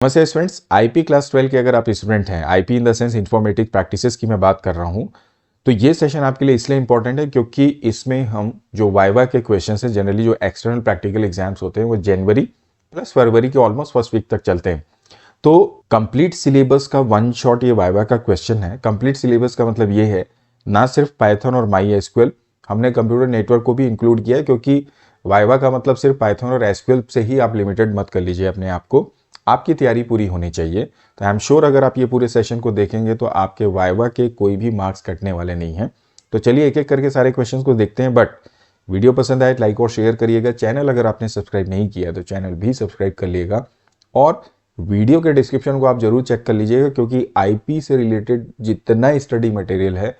नमस्ते students, IP class 12 के अगर आप स्टूडेंट हैं, IP in the sense informatic practices की मैं बात कर रहा हूं, तो ये सेशन आपके लिए इसलिए इंपॉर्टेंट है क्योंकि इसमें हम जो वाइवा के क्वेश्चंस हैं, जनरली जो एक्सटर्नल प्रैक्टिकल एग्जाम्स होते हैं वो जनवरी प्लस फरवरी के ऑलमोस्ट फर्स्ट वीक तक चलते हैं। तो कंप्लीट सिलेबस का वन शॉट ये वाइवा का क्वेश्चन है। कंप्लीट सिलेबस का मतलब ये है ना सिर्फ पाइथन और माई एसक्यूएल, हमने कंप्यूटर नेटवर्क को भी इंक्लूड किया है क्योंकि वाइवा का मतलब सिर्फ पाइथन और एसक्यूएल से ही आप लिमिटेड मत कर लीजिए अपने आप को, आपकी तैयारी पूरी होनी चाहिए। तो आई एम श्योर अगर आप ये पूरे सेशन को देखेंगे तो आपके वाइवा के कोई भी मार्क्स कटने वाले नहीं हैं। तो चलिए एक एक करके सारे क्वेश्चंस को देखते हैं, बट वीडियो पसंद आए लाइक और शेयर करिएगा। चैनल अगर आपने सब्सक्राइब नहीं किया तो चैनल भी सब्सक्राइब कर लीजिएगा और वीडियो के डिस्क्रिप्शन को आप जरूर चेक कर लीजिएगा क्योंकि आईपी से रिलेटेड जितना स्टडी मटेरियल है,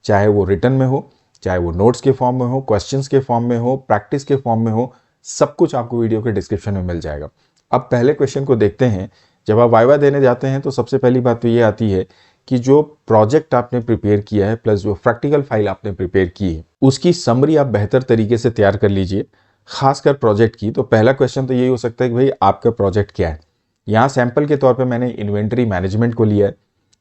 चाहे वो रिटर्न में हो, चाहे वो नोट्स के फॉर्म में हो, क्वेश्चंस के फॉर्म में हो, प्रैक्टिस के फॉर्म में हो, सब कुछ आपको वीडियो के डिस्क्रिप्शन में मिल जाएगा। अब पहले क्वेश्चन को देखते हैं। जब आप वाइवा देने जाते हैं तो सबसे पहली बात तो ये आती है कि जो प्रोजेक्ट आपने प्रिपेयर किया है प्लस जो प्रैक्टिकल फाइल आपने प्रिपेयर की है उसकी समरी आप बेहतर तरीके से तैयार कर लीजिए, खासकर प्रोजेक्ट की। तो पहला क्वेश्चन तो यही हो सकता है कि भाई आपका प्रोजेक्ट क्या है। यहाँ सैंपल के तौर पे मैंने इन्वेंटरी मैनेजमेंट को लिया है,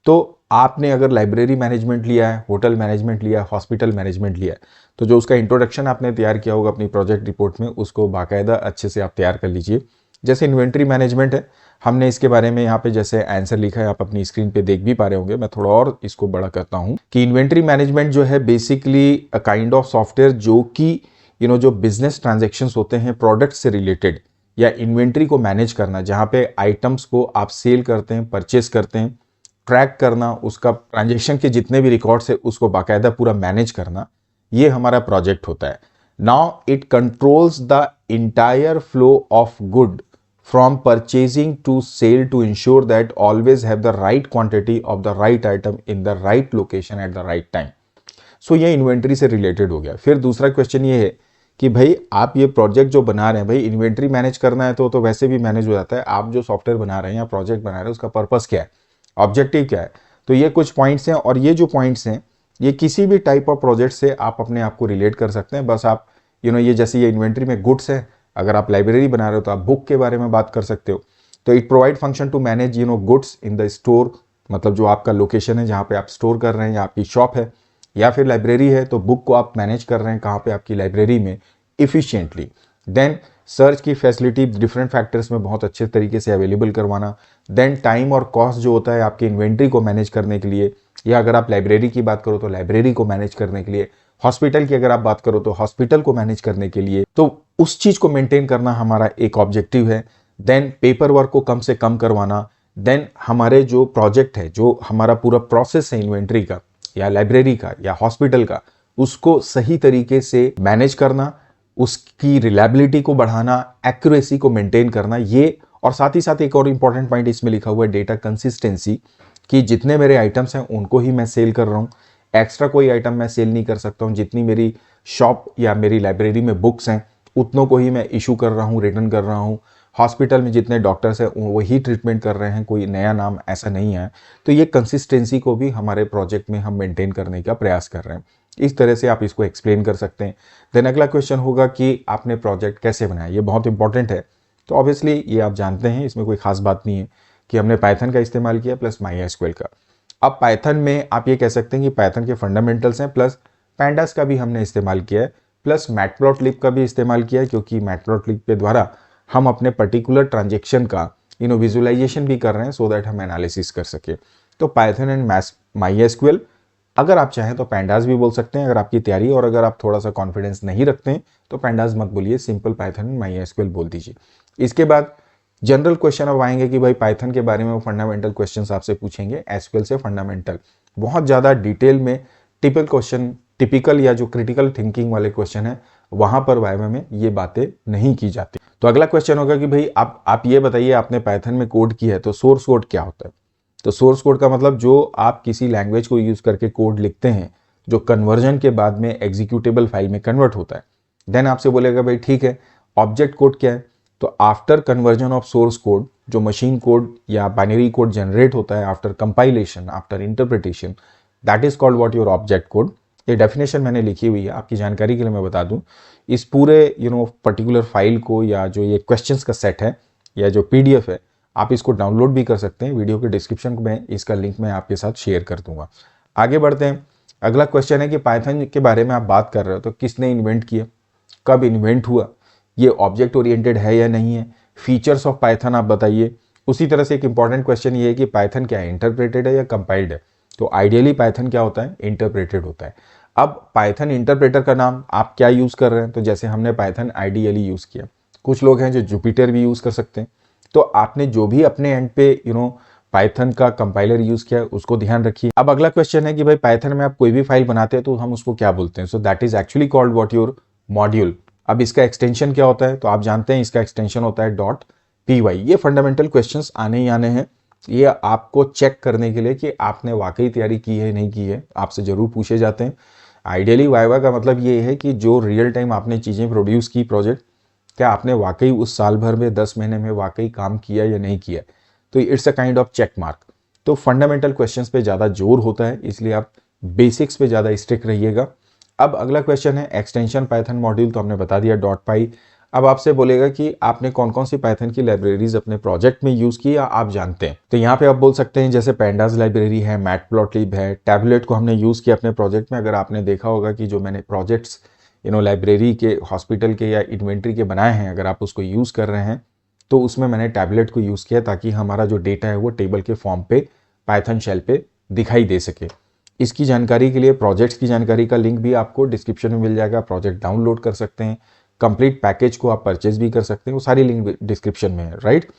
तो आपने अगर लाइब्रेरी मैनेजमेंट लिया है, होटल मैनेजमेंट लिया है, हॉस्पिटल मैनेजमेंट लिया है, तो जो उसका इंट्रोडक्शन आपने तैयार किया होगा अपनी प्रोजेक्ट रिपोर्ट में, उसको बाकायदा अच्छे से आप तैयार कर लीजिए। जैसे इन्वेंट्री मैनेजमेंट है, हमने इसके बारे में यहाँ पे जैसे आंसर लिखा है, आप अपनी स्क्रीन पे देख भी पा रहे होंगे। मैं थोड़ा और इसको बड़ा करता हूँ कि इन्वेंट्री मैनेजमेंट जो है basically a kind of software जो कि जो बिजनेस ट्रांजेक्शन्स होते हैं प्रोडक्ट से रिलेटेड या इन्वेंट्री को मैनेज करना, जहाँ पे आइटम्स को आप सेल करते हैं, परचेस करते हैं, ट्रैक करना, उसका ट्रांजेक्शन के जितने भी रिकॉर्ड्स है उसको बाकायदा पूरा मैनेज करना, ये हमारा प्रोजेक्ट होता है। Now it controls the entire flow of good from purchasing to sale to ensure that always have the right quantity of the right item in the right location at the right time. So ये inventory से related हो गया। फिर दूसरा question ये है कि भाई आप ये प्रोजेक्ट जो बना रहे हैं, भाई इन्वेंट्री मैनेज करना है तो वैसे भी मैनेज हो जाता है। आप जो सॉफ्टवेयर बना रहे हैं या प्रोजेक्ट बना रहे हैं उसका पर्पस क्या है, ऑब्जेक्टिव क्या है, तो ये कुछ पॉइंट्स हैं और ये जो पॉइंट्स हैं ये किसी भी टाइप ऑफ प्रोजेक्ट से आप अपने आप को रिलेट कर सकते हैं। बस आप ये जैसे ये इन्वेंट्री में गुड्स है, अगर आप लाइब्रेरी बना रहे हो तो आप बुक के बारे में बात कर सकते हो। तो it provide function to manage goods in the store, मतलब जो आपका लोकेशन है जहाँ पे आप स्टोर कर रहे हैं या आपकी शॉप है, या फिर लाइब्रेरी है तो बुक को आप मैनेज कर रहे हैं कहाँ पे, आपकी लाइब्रेरी में, इफिशियंटली। देन सर्च की फैसिलिटी डिफरेंट फैक्टर्स में बहुत अच्छे तरीके से अवेलेबल करवाना। देन टाइम और कॉस्ट जो होता है आपकी इन्वेंट्री को मैनेज करने के लिए, या अगर आप लाइब्रेरी की बात करो तो लाइब्रेरी को मैनेज करने के लिए, हॉस्पिटल की अगर आप बात करो तो हॉस्पिटल को मैनेज करने के लिए, तो उस चीज को मेंटेन करना हमारा एक ऑब्जेक्टिव है। देन पेपर वर्क को कम से कम करवाना। देन हमारे जो प्रोजेक्ट है, जो हमारा पूरा प्रोसेस है इन्वेंट्री का या लाइब्रेरी का या हॉस्पिटल का, उसको सही तरीके से मैनेज करना, उसकी रिलायबिलिटी को बढ़ाना, एक्यूरेसी को मेंटेन करना, ये। और साथ ही साथ एक और इंपॉर्टेंट पॉइंट इसमें लिखा हुआ है डेटा कंसिस्टेंसी, कि जितने मेरे आइटम्स हैं उनको ही मैं सेल कर रहा हूँ, एक्स्ट्रा कोई आइटम मैं सेल नहीं कर सकता हूँ। जितनी मेरी शॉप या मेरी लाइब्रेरी में बुक्स हैं उतनों को ही मैं इशू कर रहा हूँ, रिटर्न कर रहा हूँ। हॉस्पिटल में जितने डॉक्टर्स हैं वही ट्रीटमेंट कर रहे हैं, कोई नया नाम ऐसा नहीं है। तो ये कंसिस्टेंसी को भी हमारे प्रोजेक्ट में हम मेंटेन करने का प्रयास कर रहे हैं। इस तरह से आप इसको एक्सप्लेन कर सकते हैं। देन अगला क्वेश्चन होगा कि आपने प्रोजेक्ट कैसे बनाया, ये बहुत इंपॉर्टेंट है। तो ऑब्वियसली ये आप जानते हैं, इसमें कोई खास बात नहीं है कि हमने पाइथन का इस्तेमाल किया प्लस माई एसक्यूएल का। अब पाइथन में आप ये कह सकते हैं कि पाइथन के फंडामेंटल्स हैं, प्लस पैंडास का भी हमने इस्तेमाल किया है, प्लस मैटप्लॉटलिब का भी इस्तेमाल किया है, क्योंकि मैटप्लॉटलिब के द्वारा हम अपने पर्टिकुलर ट्रांजेक्शन का विजुअलाइजेशन भी कर रहे हैं सो दैट हम एनालिसिस कर सके। तो पाइथन एंड माई एसक्यूएल, अगर आप चाहें तो पैंडास भी बोल सकते हैं अगर आपकी तैयारी, और अगर आप थोड़ा सा कॉन्फिडेंस नहीं रखते हैं तो पैंडास मत बोलिए, simple Python and my SQL बोल दीजिए। इसके बाद जनरल क्वेश्चन अब आएंगे कि भाई पाइथन के बारे में वो फंडामेंटल क्वेश्चंस आपसे पूछेंगे, एसक्यूएल से फंडामेंटल। बहुत ज़्यादा डिटेल में टिपिकल या जो क्रिटिकल थिंकिंग वाले क्वेश्चन है वहां पर वाइवा में ये बातें नहीं की जाती। तो अगला क्वेश्चन होगा कि भाई आप ये बताइए, आपने पाइथन में कोड किया है तो सोर्स कोड क्या होता है। तो सोर्स कोड का मतलब जो आप किसी लैंग्वेज को यूज करके कोड लिखते हैं जो कन्वर्जन के बाद में एग्जीक्यूटेबल फाइल में कन्वर्ट होता है। देन आपसे बोलेगा भाई ठीक है, ऑब्जेक्ट कोड क्या है। तो after conversion of source code, जो मशीन कोड या बाइनरी कोड जनरेट होता है after compilation, after interpretation, that is called what your object code. ये डेफिनेशन मैंने लिखी हुई है, आपकी जानकारी के लिए मैं बता दूं। इस पूरे पर्टिकुलर फाइल को या जो ये क्वेश्चंस का सेट है या जो पीडीएफ है, आप इसको डाउनलोड भी कर सकते हैं। वीडियो के डिस्क्रिप्शन में इसका लिंक मैं आपके साथ शेयर कर दूंगा। आगे बढ़ते हैं। अगला क्वेश्चन है कि पाइथन के बारे में आप बात कर रहे हो तो किसने इन्वेंट किया, कब इन्वेंट हुआ, ये ऑब्जेक्ट ओरिएंटेड है या नहीं है, फीचर्स ऑफ पाइथन आप बताइए। उसी तरह से एक इंपॉर्टेंट क्वेश्चन ये है कि पाइथन क्या है, इंटरप्रेटेड है या कंपाइल्ड है। तो आइडियली पाइथन क्या होता है, इंटरप्रेटेड होता है। अब पाइथन इंटरप्रेटर का नाम आप क्या यूज़ कर रहे हैं, तो जैसे हमने पाइथन आइडियली यूज़ किया, कुछ लोग हैं जो जुपिटर भी यूज़ कर सकते हैं। तो आपने जो भी अपने एंड पे पाइथन का कंपाइलर यूज़ किया उसको ध्यान रखिए। अब अगला क्वेश्चन है कि भाई पाइथन में आप कोई भी फाइल बनाते हैं तो हम उसको क्या बोलते हैं, so that is actually called what your module. अब इसका एक्सटेंशन क्या होता है, तो आप जानते हैं इसका एक्सटेंशन होता है .py। ये फंडामेंटल क्वेश्चंस आने ही आने हैं, ये आपको चेक करने के लिए कि आपने वाकई तैयारी की है नहीं की है, आपसे जरूर पूछे जाते हैं। आइडियली वाइवा का मतलब ये है कि जो रियल टाइम आपने चीज़ें प्रोड्यूस की प्रोजेक्ट, क्या आपने वाकई उस साल भर में 10 महीने में वाकई काम किया या नहीं किया, तो it's a kind of check mark. तो फंडामेंटल क्वेश्चंस पे ज़्यादा जोर होता है, इसलिए आप बेसिक्स पे ज़्यादा स्ट्रिक्ट रहिएगा। अब अगला क्वेश्चन है एक्सटेंशन पाइथन मॉड्यूल, तो हमने बता दिया .py। अब आपसे बोलेगा कि आपने कौन कौन सी पाइथन की लाइब्रेरीज अपने प्रोजेक्ट में यूज़ की या आप जानते हैं, तो यहाँ पे आप बोल सकते हैं जैसे पैंडाज लाइब्रेरी है, मैटप्लॉटलिब है, टैबलेट को हमने यूज़ किया अपने प्रोजेक्ट में। अगर आपने देखा होगा कि जो मैंने प्रोजेक्ट्स लाइब्रेरी के, हॉस्पिटल के या इन्वेंट्री के बनाए हैं, अगर आप उसको यूज़ कर रहे हैं तो उसमें मैंने टैबलेट को यूज़ किया ताकि हमारा जो डेटा है वो टेबल के फॉर्म पे पाइथन शेल पे दिखाई दे सके। इसकी जानकारी के लिए प्रोजेक्ट्स की जानकारी का लिंक भी आपको डिस्क्रिप्शन में मिल जाएगा, प्रोजेक्ट डाउनलोड कर सकते हैं, कंप्लीट पैकेज को आप परचेज भी कर सकते हैं, वो सारी लिंक डिस्क्रिप्शन में है, राइट।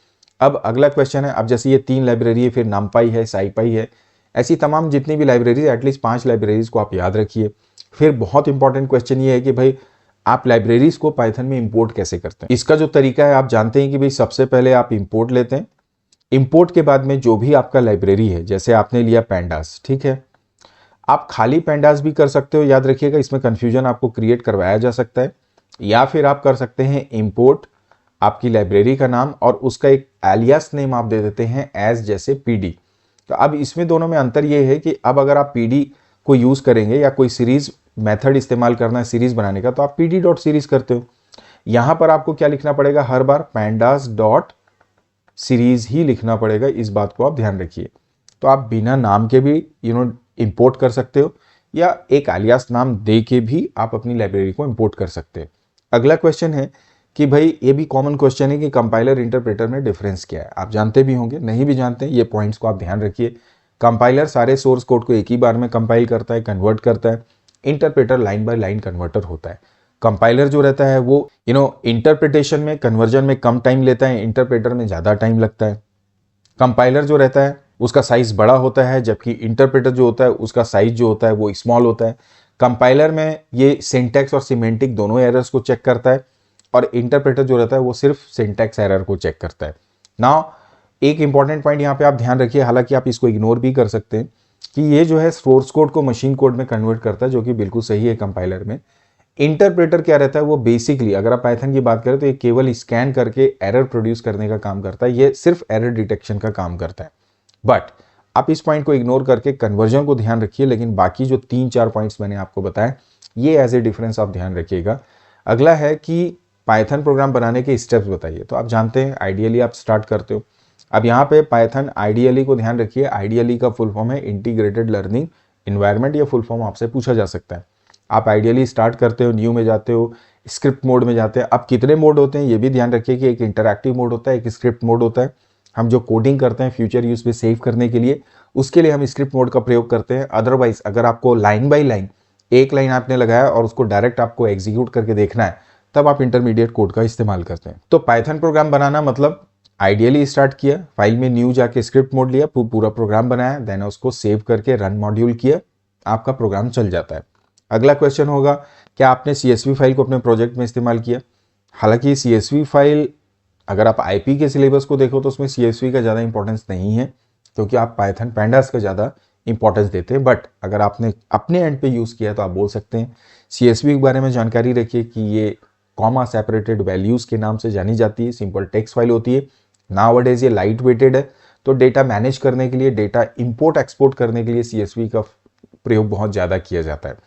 अब अगला क्वेश्चन है, अब जैसे ये 3 लाइब्रेरी है, फिर नामपाई है, साईपाई है, ऐसी तमाम जितनी भी लाइब्रेरीज, एटलीस्ट 5 लाइब्रेरीज को आप याद रखिए। फिर बहुत इंपॉर्टेंट क्वेश्चन ये है कि भाई आप लाइब्रेरीज को पाइथन में इंपोर्ट कैसे करते हैं। इसका जो तरीका है आप जानते हैं कि भाई सबसे पहले आप इंपोर्ट लेते हैं, इंपोर्ट के बाद में जो भी आपका लाइब्रेरी है, जैसे आपने लिया पैंडास, ठीक है, आप खाली पैंडास भी कर सकते हो, याद रखिएगा इसमें कंफ्यूजन आपको क्रिएट करवाया जा सकता है। या फिर आप कर सकते हैं इंपोर्ट आपकी लाइब्रेरी का नाम और उसका एक एलियास नेम आप दे देते हैं एज, जैसे पीडी। तो अब इसमें दोनों में अंतर ये है कि अब अगर आप पीडी को यूज करेंगे या कोई सीरीज मेथड इस्तेमाल करना है सीरीज बनाने का, तो आप pd डॉट सीरीज करते हो। यहां पर आपको क्या लिखना पड़ेगा, हर बार पैंडास डॉट सीरीज ही लिखना पड़ेगा, इस बात को आप ध्यान रखिए। तो आप बिना नाम के भी इंपोर्ट कर सकते हो या एक आलियास नाम दे के भी आप अपनी लाइब्रेरी को इंपोर्ट कर सकते हैं। अगला क्वेश्चन है कि भाई ये भी कॉमन क्वेश्चन है कि कंपाइलर इंटरप्रेटर में डिफरेंस क्या है। आप जानते भी होंगे, नहीं भी जानते हैं, ये पॉइंट्स को आप ध्यान रखिए। कंपाइलर सारे सोर्स कोड को एक ही बार में कंपाइल करता है, कन्वर्ट करता है। Interpreter line by line converter होता है। कंपाइलर जो रहता है वो इंटरप्रिटेशन में, कन्वर्जन में कम टाइम लेता है, इंटरप्रेटर में ज़्यादा टाइम लगता है। कंपाइलर जो रहता है उसका साइज बड़ा होता है, जबकि इंटरप्रेटर जो होता है उसका साइज जो होता है वो स्मॉल होता है। कंपाइलर में ये सिंटैक्स और सिमेंटिक दोनों एरर्स को चेक करता है और इंटरप्रेटर जो रहता है वो सिर्फ सिंटैक्स एरर को चेक करता है। नाउ एक इंपॉर्टेंट पॉइंट यहाँ पे आप ध्यान रखिए, हालांकि आप इसको इग्नोर भी कर सकते हैं, कि ये जो है सोर्स कोड को मशीन कोड में कन्वर्ट करता है, जो कि बिल्कुल सही है कंपाइलर में। इंटरप्रेटर क्या रहता है, वो बेसिकली अगर आप पाइथन की बात करें तो ये केवल स्कैन करके एरर प्रोड्यूस करने का काम करता है, ये सिर्फ एरर डिटेक्शन का काम करता है। बट आप इस पॉइंट को इग्नोर करके कन्वर्जन को ध्यान रखिए, लेकिन बाकी जो 3-4 पॉइंट्स मैंने आपको बताए ये एज ए डिफरेंस आप ध्यान रखिएगा। अगला है कि पाइथन प्रोग्राम बनाने के स्टेप्स बताइए। तो आप जानते हैं आइडियली आप स्टार्ट करते हो। अब यहाँ पे पाइथन आइडियली को ध्यान रखिए, आइडियली का फुल फॉर्म है इंटीग्रेटेड लर्निंग एनवायरनमेंट, या फुल फॉर्म आपसे पूछा जा सकता है। आप आइडियली स्टार्ट करते हो, न्यू में जाते हो, स्क्रिप्ट मोड में जाते हैं। अब कितने मोड होते हैं ये भी ध्यान रखिए कि एक इंटरैक्टिव मोड होता है, एक स्क्रिप्ट मोड होता है। हम जो कोडिंग करते हैं फ्यूचर यूज पे सेव करने के लिए, उसके लिए हम स्क्रिप्ट मोड का प्रयोग करते हैं। अदरवाइज अगर आपको लाइन बाय लाइन एक लाइन आपने लगाया और उसको डायरेक्ट आपको एग्जीक्यूट करके देखना है, तब आप इंटरमीडिएट कोड का इस्तेमाल करते हैं। तो पाइथन प्रोग्राम बनाना मतलब आइडियली स्टार्ट किया, फाइल में न्यू जाके स्क्रिप्ट मोड लिया, पूरा प्रोग्राम बनाया, देन उसको सेव करके रन मॉड्यूल किया, आपका प्रोग्राम चल जाता है। अगला क्वेश्चन होगा, क्या आपने CSV फाइल को अपने प्रोजेक्ट में इस्तेमाल किया। हालांकि CSV फाइल अगर आप IP के सिलेबस को देखो तो उसमें CSV का ज़्यादा इंपॉर्टेंस नहीं है, क्योंकि आप पाइथन पैंडास का ज़्यादा इंपॉर्टेंस देते हैं। बट अगर आपने अपने एंड पे यूज़ किया तो आप बोल सकते हैं। CSV के बारे में जानकारी रखिए कि ये कॉमा सेपरेटेड वैल्यूज़ के नाम से जानी जाती है, सिंपल टेक्स्ट फाइल होती है। नाउअडेज ये लाइट वेटेड है, तो डेटा मैनेज करने के लिए, डेटा इंपोर्ट एक्सपोर्ट करने के लिए CSV का प्रयोग बहुत ज़्यादा किया जाता है।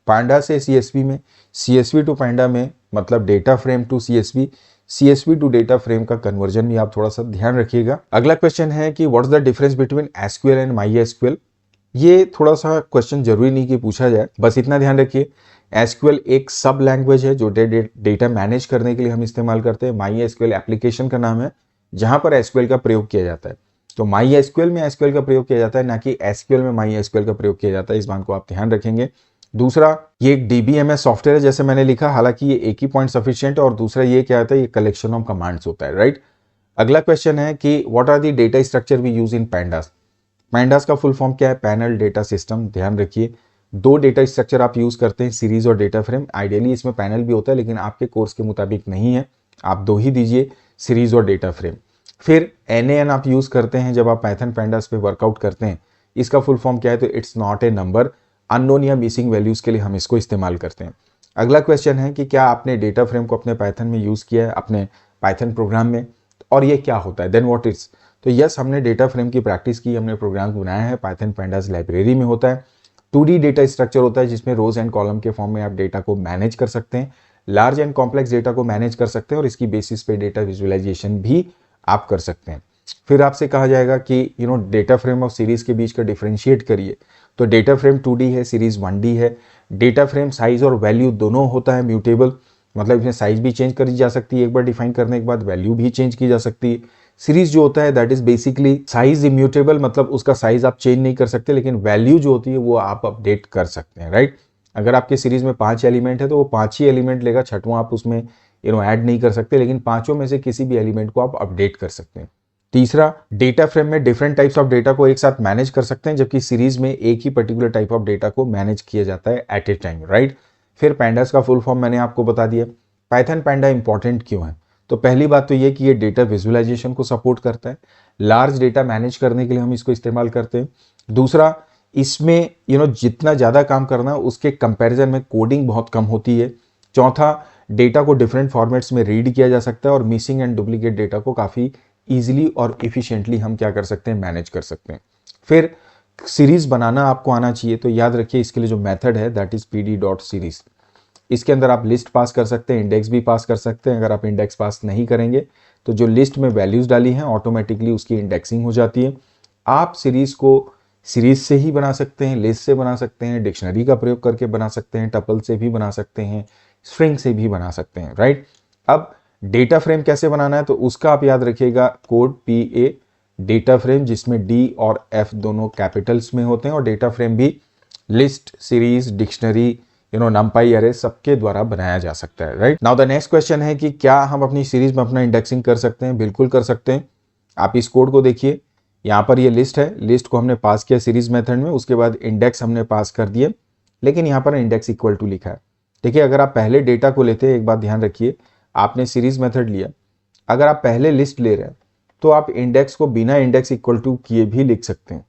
पांडा से CSV में, CSV टू पांडा में, मतलब data frame to CSV, CSV to data frame का कन्वर्जन भी आप थोड़ा सा ध्यान रखिएगा। अगला क्वेश्चन है कि what is the difference between SQL and MySQL। ये थोड़ा सा क्वेश्चन जरूरी नहीं कि पूछा जाए, बस इतना ध्यान रखिए SQL एक सब लैंग्वेज है जो डेटा मैनेज करने के लिए हम इस्तेमाल करते हैं। MySQL एप्लीकेशन का नाम है जहां पर SQL का प्रयोग किया जाता है। तो MySQL में SQL का प्रयोग किया जाता है, ना कि SQL में MySQL का प्रयोग किया जाता है। इस बात को आप ध्यान रखेंगे। दूसरा, ये एक DBMS सॉफ्टवेयर है जैसे मैंने लिखा, हालांकि ये एक ही पॉइंट सफिशिएंट है, और दूसरा ये क्या होता है, ये कलेक्शन ऑफ कमांड्स होता है, राइट। अगला क्वेश्चन है कि what are the data structure we use in pandas. Pandas का फुल फॉर्म क्या है, पैनल डेटा सिस्टम। ध्यान रखिए दो डेटा स्ट्रक्चर आप यूज करते हैं, सीरीज और डेटा फ्रेम। आइडियली इसमें पैनल भी होता है, लेकिन आपके कोर्स के मुताबिक नहीं है, आप दो ही दीजिए, सीरीज और डेटा फ्रेम। फिर NaN आप यूज करते हैं जब आप पाइथन पैंडास पे वर्कआउट करते हैं। इसका फुल फॉर्म क्या है, तो it's not a number, unknown या मिसिंग वैल्यूज के लिए हम इसको इस्तेमाल करते हैं। अगला क्वेश्चन है कि क्या आपने डेटा फ्रेम को अपने पाइथन में यूज किया है, अपने पाइथन प्रोग्राम में, और ये क्या होता है, देन व्हाट इज। तो यस, हमने डेटा फ्रेम की प्रैक्टिस की, हमने प्रोग्राम बनाया है, पाइथन पैंडास लाइब्रेरी में होता है। 2D डेटा स्ट्रक्चर होता है जिसमें रोज एंड कॉलम के फॉर्म में आप डेटा को मैनेज कर सकते हैं, लार्ज एंड कॉम्प्लेक्स डेटा को मैनेज कर सकते हैं, और इसकी बेसिस पे डेटा विजुअलाइजेशन भी आप कर सकते हैं। फिर आपसे कहा जाएगा कि डेटा फ्रेम और सीरीज के बीच का डिफरेंशिएट करिए। तो डेटा फ्रेम 2D है, सीरीज 1D है। डेटा फ्रेम साइज और वैल्यू दोनों होता है म्यूटेबल, मतलब इसमें साइज भी चेंज करी जा सकती है, एक बार डिफाइन करने के बाद वैल्यू भी चेंज की जा सकती है। सीरीज जो होता है that is basically size immutable, मतलब उसका साइज आप चेंज नहीं कर सकते, लेकिन वैल्यू जो होती है वो आप अपडेट कर सकते हैं, राइट। अगर आपके सीरीज में 5 एलिमेंट है तो वो 5 ही एलिमेंट लेगा, छठवां आप उसमें ऐड नहीं कर सकते, लेकिन पांचों में से किसी भी एलिमेंट को आप अपडेट कर सकते हैं। तीसरा, डेटा फ्रेम में डिफरेंट टाइप्स ऑफ डेटा को एक साथ मैनेज कर सकते हैं, जबकि सीरीज में एक ही पर्टिकुलर टाइप ऑफ डेटा को मैनेज किया जाता है एट ए टाइम, राइट। फिर पैंडास का फुल फॉर्म मैंने आपको बता दिया। पाइथन पैंडा इंपॉर्टेंट क्यों है, तो पहली बात तो ये कि ये डेटा विजुअलाइजेशन को सपोर्ट करता है, लार्ज डेटा मैनेज करने के लिए हम इसको इस्तेमाल करते हैं। दूसरा, इसमें जितना ज़्यादा काम करना है उसके कंपैरिजन में कोडिंग बहुत कम होती है। चौथा, डेटा को डिफरेंट फॉर्मेट्स में रीड किया जा सकता है, और मिसिंग एंड डुप्लीकेट डेटा को काफ़ी ईजिली और इफिशिएंटली हम क्या कर सकते हैं, मैनेज कर सकते हैं। फिर सीरीज बनाना आपको आना चाहिए, तो याद रखिए इसके लिए जो मेथड है दैट इज pd.series। इसके अंदर आप लिस्ट पास कर सकते हैं, इंडेक्स भी पास कर सकते हैं। अगर आप इंडेक्स पास नहीं करेंगे तो जो लिस्ट में वैल्यूज डाली हैं ऑटोमेटिकली उसकी इंडेक्सिंग हो जाती है। आप सीरीज को सीरीज से ही बना सकते हैं, लिस्ट से बना सकते हैं, डिक्शनरी का प्रयोग करके बना सकते हैं, टपल से भी बना सकते हैं, स्ट्रिंग से भी बना सकते हैं, राइट। अब डेटा फ्रेम कैसे बनाना है, तो उसका आप याद रखिएगा, कोड PA डेटा फ्रेम, जिसमें D और F दोनों कैपिटल्स में होते हैं, और डेटा फ्रेम भी लिस्ट, सीरीज, डिक्शनरी, नंपाई, अरे सबके द्वारा बनाया जा सकता है, right. Now the next question है कि क्या हम अपनी सीरीज में अपना इंडेक्सिंग कर सकते हैं, बिल्कुल कर सकते हैं। आप इस कोड को देखिए, यहाँ पर ये लिस्ट है, लिस्ट को हमने पास किया सीरीज मेथड में, उसके बाद इंडेक्स हमने पास कर दिए, लेकिन यहाँ पर इंडेक्स इक्वल टू लिखा है। देखिए, अगर आप पहले डेटा को लेते हैं, एक बात ध्यान रखिए, आपने सीरीज मेथड लिया, अगर आप पहले लिस्ट ले रहे हैं तो आप इंडेक्स को बिना इंडेक्स इक्वल टू किए भी लिख सकते हैं।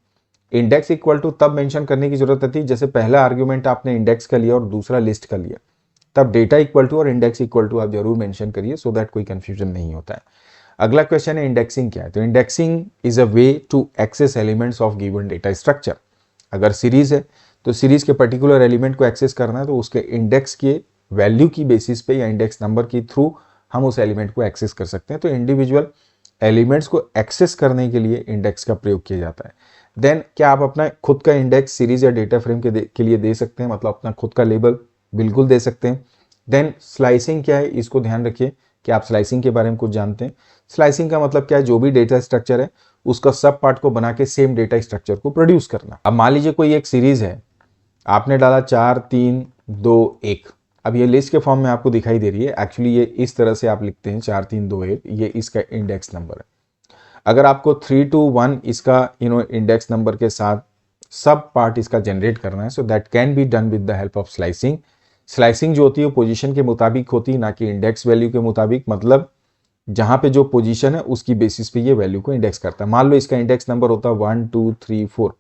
इंडेक्स इक्वल टू तब मेंशन करने की जरूरत थी जैसे पहला आर्ग्यूमेंट आपने इंडेक्स का लिया और दूसरा लिस्ट का लिया, तब डेटा इक्वल टू और इंडेक्स इक्वल टू आप जरूर मेंशन करिए, सो दैट कोई कंफ्यूजन नहीं होता है। अगला क्वेश्चन है इंडेक्सिंग क्या है, तो indexing is a way to access elements of given data structure. अगर सीरीज है तो सीरीज के पर्टिकुलर एलिमेंट को एक्सेस करना है तो उसके इंडेक्स के वैल्यू की बेसिस पे या इंडेक्स नंबर के थ्रू हम उस एलिमेंट को एक्सेस कर सकते हैं। तो इंडिविजुअल एलिमेंट्स को एक्सेस करने के लिए इंडेक्स का प्रयोग किया जाता है। देन क्या आप अपना खुद का इंडेक्स सीरीज या डेटा फ्रेम के लिए दे सकते हैं, मतलब अपना खुद का लेबल बिल्कुल दे सकते हैं। देन स्लाइसिंग क्या है, इसको ध्यान रखिए कि आप स्लाइसिंग के बारे में कुछ जानते हैं। स्लाइसिंग का मतलब क्या है, जो भी डेटा स्ट्रक्चर है उसका सब पार्ट को बना के सेम डेटा स्ट्रक्चर को प्रोड्यूस करना। अब मान लीजिए कोई एक सीरीज है, आपने डाला 4 3 2 1, अब ये लिस्ट के फॉर्म में आपको दिखाई दे रही है, एक्चुअली ये इस तरह से आप लिखते हैं 4 3 2 1, ये इसका इंडेक्स नंबर है। अगर आपको 3 2 1 इसका इंडेक्स नंबर के साथ सब पार्ट इसका जनरेट करना है, so that can be done with the help of slicing. Slicing जो होती है पोजीशन के मुताबिक होती है, ना कि इंडेक्स वैल्यू के मुताबिक, मतलब जहां पे जो पोजीशन है उसकी बेसिस पे ये वैल्यू को इंडेक्स करता है। मान लो इसका इंडेक्स नंबर होता है 1 2 3 4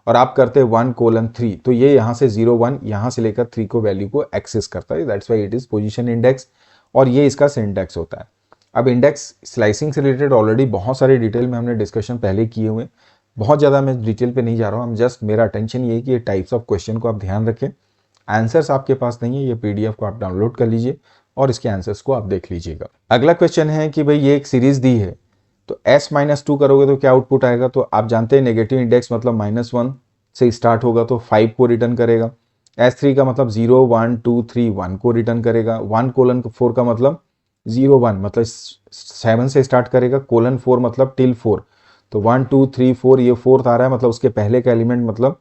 और आप करते हैं 1:3, तो ये यहाँ से 0 1 यहाँ से लेकर 3 को वैल्यू को एक्सेस करता है, that's why it is position index, और ये इसका सिंटैक्स होता है। अब इंडेक्स स्लाइसिंग से रिलेटेड ऑलरेडी बहुत सारे डिटेल में हमने डिस्कशन पहले किए हुए, बहुत ज़्यादा मैं डिटेल पे नहीं जा रहा हूँ, हम जस्ट मेरा अटेंशन ये है कि ये टाइप्स ऑफ क्वेश्चन को आप ध्यान रखें। आंसर्स आपके पास नहीं है, ये PDF को आप डाउनलोड कर लीजिए, और इसके आंसर्स को आप देख लीजिएगा। अगला क्वेश्चन है कि भाई ये एक सीरीज दी है तो s-2 करोगे तो क्या आउटपुट आएगा। तो आप जानते हैं नेगेटिव इंडेक्स मतलब -1 से स्टार्ट होगा तो 5 को रिटर्न करेगा। S3 का मतलब 0 1 2 3 1 को रिटर्न करेगा। 1:4 का मतलब 0 1 मतलब 7 से स्टार्ट करेगा। 4 मतलब टिल 4 तो 1 2 3 4 ये 4th आ रहा है मतलब उसके पहले का एलिमेंट मतलब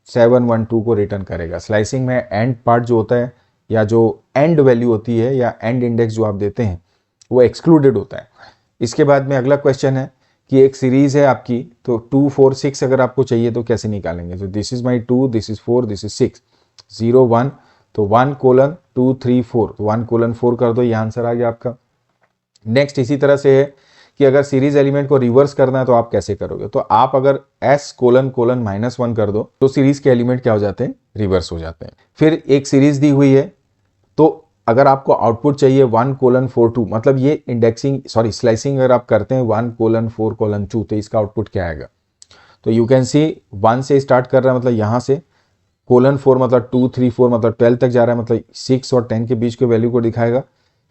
7 1 2 को रिटर्न करेगा। स्लाइसिंग में एंड पार्ट जो होता है या जो एंड वैल्यू होती है या एंड इंडेक्स जो आप देते हैं वो एक्सक्लूडेड होता है। इसके बाद में अगला क्वेश्चन है कि एक सीरीज है आपकी तो 2 4 6 अगर आपको चाहिए तो कैसे निकालेंगे। तो this is my 2 this is 4 this is 6 0 1 तो 1:2 3 4 तो 1:4 कर दो, ये आंसर आ गया आपका। नेक्स्ट इसी तरह से है कि अगर सीरीज एलिमेंट को रिवर्स करना है तो आप कैसे करोगे। तो आप अगर s:(-1) कर दो तो सीरीज के एलिमेंट क्या हो जाते हैं, रिवर्स हो जाते हैं। फिर एक सीरीज दी हुई है तो अगर आपको आउटपुट चाहिए 1:42 मतलब ये इंडेक्सिंग स्लाइसिंग अगर आप करते हैं 1:4:2 तो इसका आउटपुट क्या आएगा। तो यू कैन सी 1 से स्टार्ट कर रहा है मतलब यहाँ से 4 मतलब 2 3 4 मतलब 12 तक जा रहा है मतलब 6 और 10 के बीच के वैल्यू को दिखाएगा।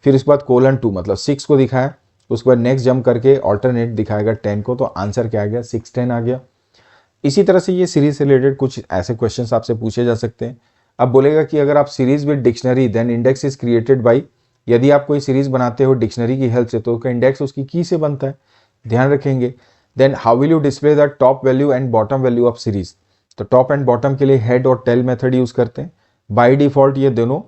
फिर उसके बाद 2 मतलब 6 को दिखाया, उसके बाद नेक्स्ट जंप करके ऑल्टरनेट दिखाएगा 10 को, तो आंसर क्या आ गया 6 10 आ गया। इसी तरह से ये सीरीज से रिलेटेड कुछ ऐसे क्वेश्चंस आपसे पूछे जा सकते हैं। अब बोलेगा कि अगर आप series with dictionary then index is created by, यदि आप कोई सीरीज बनाते हो डिक्शनरी की हेल्प से तो उसका इंडेक्स उसकी की से बनता है, ध्यान रखेंगे। Then how will you display the top value and bottom value of series. तो टॉप एंड बॉटम के लिए हेड और टेल मेथड यूज करते हैं। बाय डिफॉल्ट ये दोनों